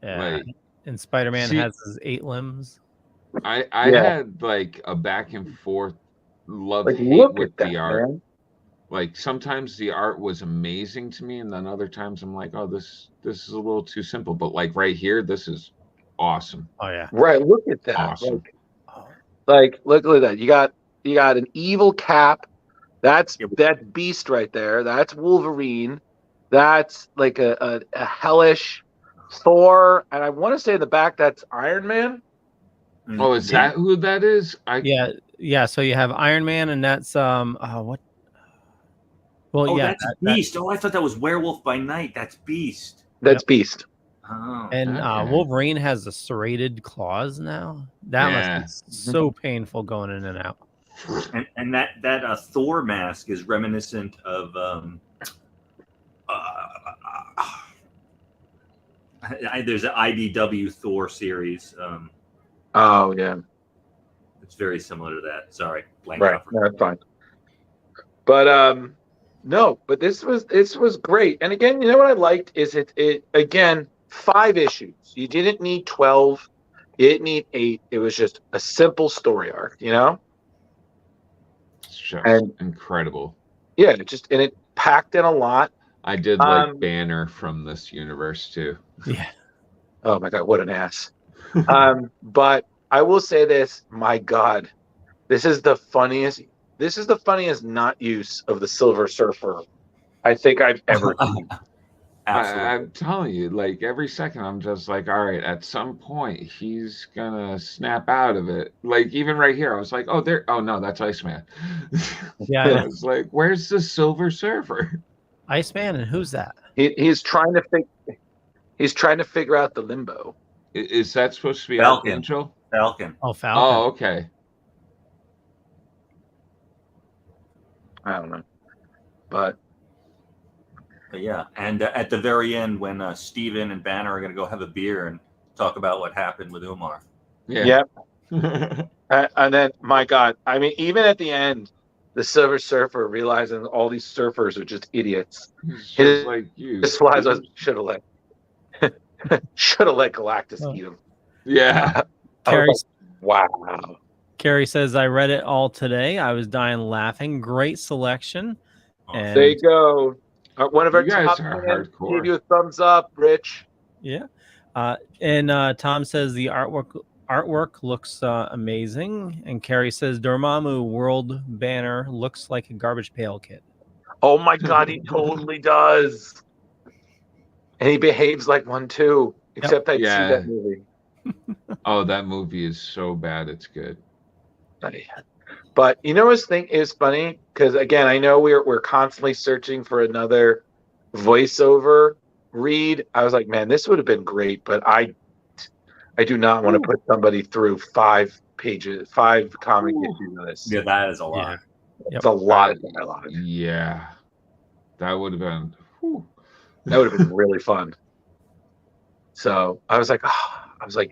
Yeah, and Spider-Man has his 8 limbs. I had like a back and forth love-hate with the art. Man. Like sometimes the art was amazing to me, and then other times I'm like, oh, this is a little too simple. But like right here, this is awesome. Oh yeah, right. Look at that. Awesome. Like look at that. You got an evil Cap. That's Beast right there. That's Wolverine. That's like a hellish Thor, and I want to say in the back that's Iron Man. Oh, is that who that is? Yeah. So you have Iron Man, and that's what? Well, that's Beast. I thought that was Werewolf by Night. That's Beast. That's Beast. Oh, and Wolverine has the serrated claws now. That must be so painful going in and out. And that Thor mask is reminiscent of there's an IDW Thor series. Oh yeah, it's very similar to that. Sorry, right. No, that's fine. But no, but this was great. And again, you know what I liked is it again 5 issues. You didn't need 12. You didn't need 8. It was just a simple story arc. You know. It's just incredible. Yeah, it packed in a lot. I did like Banner from this universe too. Yeah. Oh my God, what an ass. But I will say this, my God, this is the funniest not use of the Silver Surfer I think I've ever seen. I'm telling you, like every second I'm just like, all right, at some point he's gonna snap out of it. Like even right here, I was like, oh no, that's Iceman. Yeah. I was like, where's the Silver Surfer? Iceman, and who's that? He's trying to figure out the limbo. Is that supposed to be Falcon? Archangel? Falcon. Oh, Falcon. Oh, okay. I don't know. But yeah, and at the very end, when Steven and Banner are going to go have a beer and talk about what happened with Umar. Yeah. And then, my God, I mean, even at the end, the Silver Surfer realizing all these surfers are just idiots. Just like you. His flies should have let Galactus eat him. Yeah. Carrie, wow. Carrie says, I read it all today. I was dying laughing. Great selection. And there you go. One of our guys top are fans hardcore. gave you a thumbs up, Rich. Yeah. And Tom says the artwork looks amazing. And Carrie says Dormammu World Banner looks like a Garbage Pail Kid. Oh my God, he totally does. And he behaves like one too. Except I see that movie. Oh, that movie is so bad it's good. But you know, what's funny because again, I know we're constantly searching for another voiceover read. I was like, man, this would have been great, but I do not want to put somebody through 5 comic issues of this. Yeah, that is a lot. It's a lot of dialogue. Yeah, that would have been. That would have been really fun. So I was like,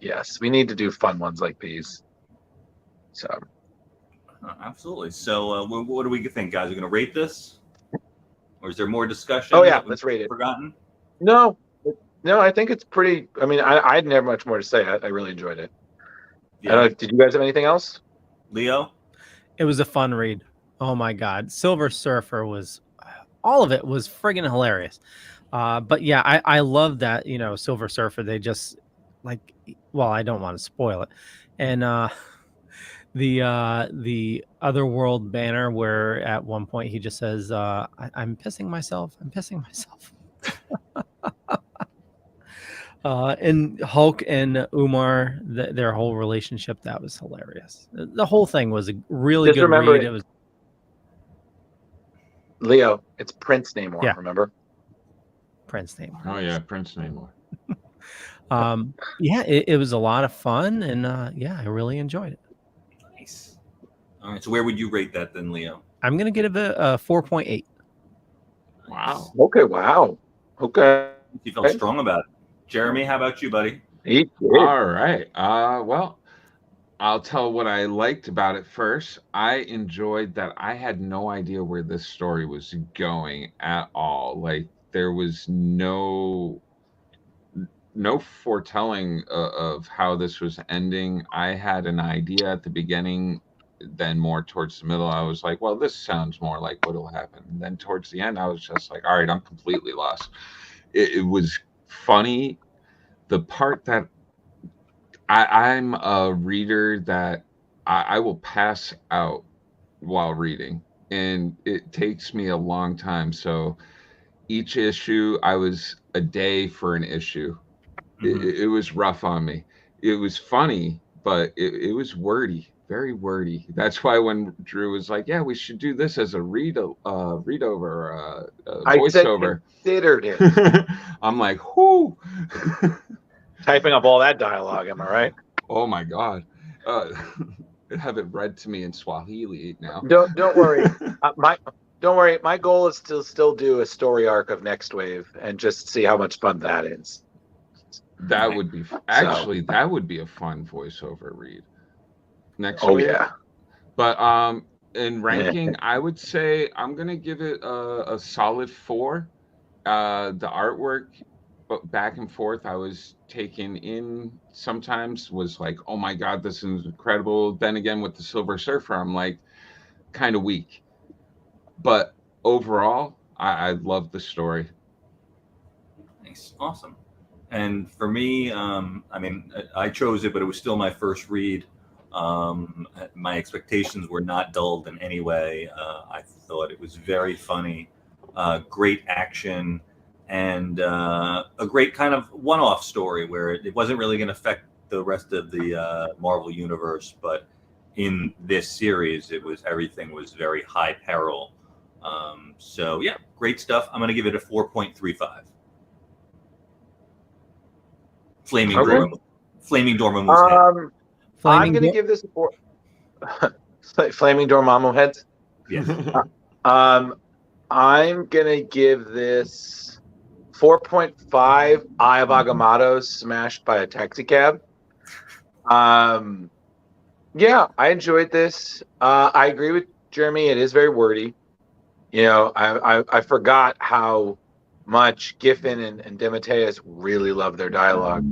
yes, we need to do fun ones like these. So. Absolutely. So, what do we think, guys? Are we going to rate this, or is there more discussion? Oh yeah, let's rate it. Forgotten? No, I think it's pretty. I mean, I had never much more to say. I really enjoyed it. Yeah. Did you guys have anything else? Leo? It was a fun read. Oh my God, Silver Surfer all of it was friggin' hilarious. But yeah, I love that. Silver Surfer. They just I don't want to spoil it, and the Otherworld banner where at one point he just says, I'm pissing myself. And Hulk and Umar, their whole relationship, that was hilarious. The whole thing was a really good read. It was Leo, it's Prince Namor, remember? Prince Namor. Oh yeah, Prince Namor. It was a lot of fun, and I really enjoyed it. Nice. All right, so where would you rate that then, Leo? I'm gonna give it a 4.8. Wow. Okay. Wow. Okay. You felt strong about it. Jeremy, how about you, buddy? All right. Well, I'll tell what I liked about it first. I enjoyed that I had no idea where this story was going at all. Like there was no foretelling of how this was ending. I had an idea at the beginning, then more towards the middle I was like, well, this sounds more like what'll happen. And then towards the end I was just like, all right, I'm completely lost. It was funny. The part that I'm a reader that I will pass out while reading, and it takes me a long time. So each issue, I was a day for an issue. It was rough on me. It was funny, but it was wordy, very wordy. That's why when Drew was like, yeah, we should do this as a readover, voiceover. I considered it. I'm like, whoo. Typing up all that dialogue, am I right? Oh my God. Have it read to me in Swahili now. Don't worry. Don't worry. My goal is to still do a story arc of Next Wave and just see how much fun that is. That would be actually that would be a fun voiceover read. Next week. Week. Yeah. But in ranking, I would say I'm gonna give it a solid 4. The artwork, back and forth, I was taken in sometimes, was like, oh my God, this is incredible. Then again with the Silver Surfer, I'm like kind of weak. But overall, I love the story. Nice. Awesome. And for me, I mean, I chose it, but it was still my first read. My expectations were not dulled in any way. I thought it was very funny, great action, and a great kind of one-off story where it wasn't really going to affect the rest of the Marvel universe. But in this series, everything was very high peril. So yeah, great stuff. I'm going to give it a 4.35. Flaming Dormammu's head. I'm going to give this a 4. Flaming Dormammu heads? Yes. I'm gonna give this 4.5 Eye of Agamotto's smashed by a taxi cab. Yeah, I enjoyed this. I agree with Jeremy. It is very wordy. I forgot how much Giffen and DeMatteis really love their dialogue.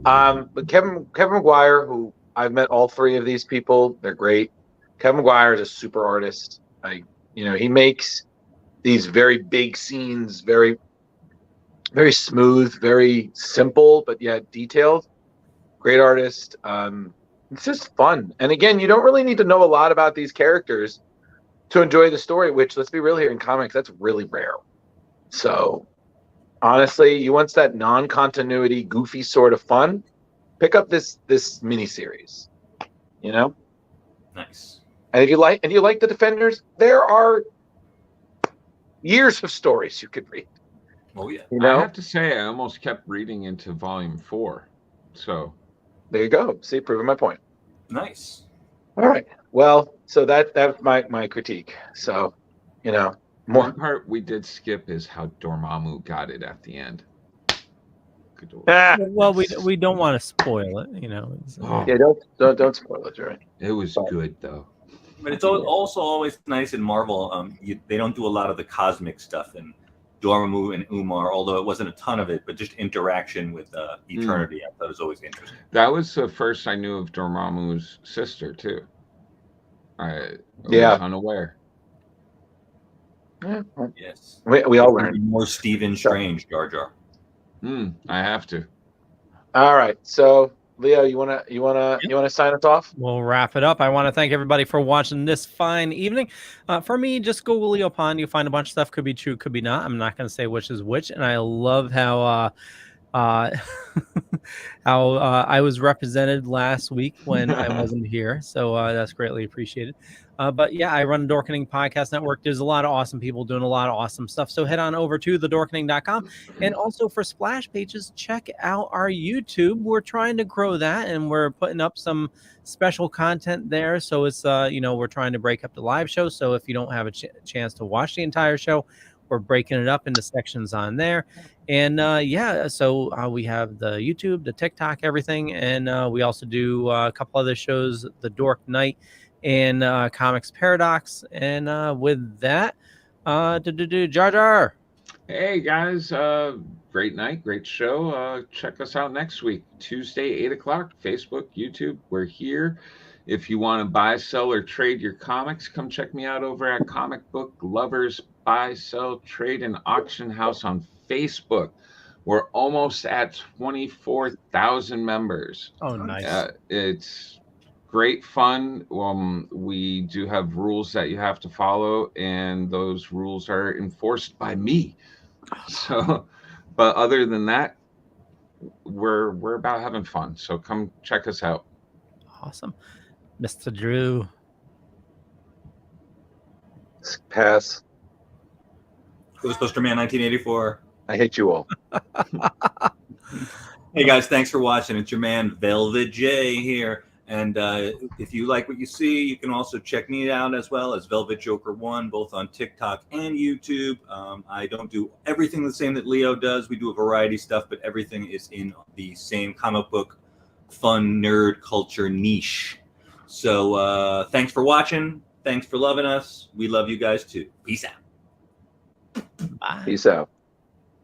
But Kevin McGuire, who I've met all three of these people, they're great. Kevin McGuire is a super artist. He makes these very big scenes very, very smooth, very simple, but yet detailed. Great artist. It's just fun. And again, you don't really need to know a lot about these characters to enjoy the story, which, let's be real here, in comics, that's really rare. So honestly, you want that non-continuity, goofy sort of fun, pick up this miniseries. Nice. And if you like the Defenders, there are years of stories you could read. Oh yeah. I have to say, I almost kept reading into volume 4. So there you go. See, proving my point. Nice. All right. Well, so that's my critique. So, more. One part we did skip is how Dormammu got it at the end. Well, we don't want to spoil it, Yeah, don't spoil it, right? It was good though. But it's also always nice in Marvel. They don't do a lot of the cosmic stuff in Dormammu and Umar, although it wasn't a ton of it, but just interaction with Eternity. I thought it was always interesting. That was the first I knew of Dormammu's sister too. I was unaware. Yeah. Yes. We all learned. More Stephen Strange, Jar Jar. I have to. All right. So, Leo, you wanna sign us off? We'll wrap it up. I want to thank everybody for watching this fine evening. For me, just Google Leo Pond. You'll find a bunch of stuff. Could be true, could be not. I'm not going to say which is which. And I love how how I was represented last week when I wasn't here. So that's greatly appreciated. But yeah, I run a Dorkening podcast network. There's a lot of awesome people doing a lot of awesome stuff. So head on over to thedorkening.com. And also for Splash Pages, check out our YouTube. We're trying to grow that, and we're putting up some special content there. So it's, we're trying to break up the live show. So if you don't have a chance to watch the entire show, we're breaking it up into sections on there. And so we have the YouTube, the TikTok, everything. And we also do a couple other shows, the Dork Night and Comics Paradox. And with that, Jar Jar. Hey guys, great night, great show. Check us out next week, Tuesday, 8:00, Facebook, YouTube. We're here. If you want to buy, sell, or trade your comics, come check me out over at Comic Book Lovers Buy, Sell, Trade, and Auction House on Facebook. We're almost at 24,000 members. Oh, nice. It's great fun. We do have rules that you have to follow, and those rules are enforced by me. So, but other than that, we're about having fun. So come check us out. Awesome. Mr. Drew. Pass. Ghostbuster Man 1984. I hate you all. Hey guys, thanks for watching. It's your man Velvet J here. And if you like what you see, you can also check me out as well as Velvet Joker 1, both on TikTok and YouTube. I don't do everything the same that Leo does. We do a variety of stuff, but everything is in the same comic book, fun, nerd culture niche. So thanks for watching. Thanks for loving us. We love you guys too. Peace out. Bye. Peace out.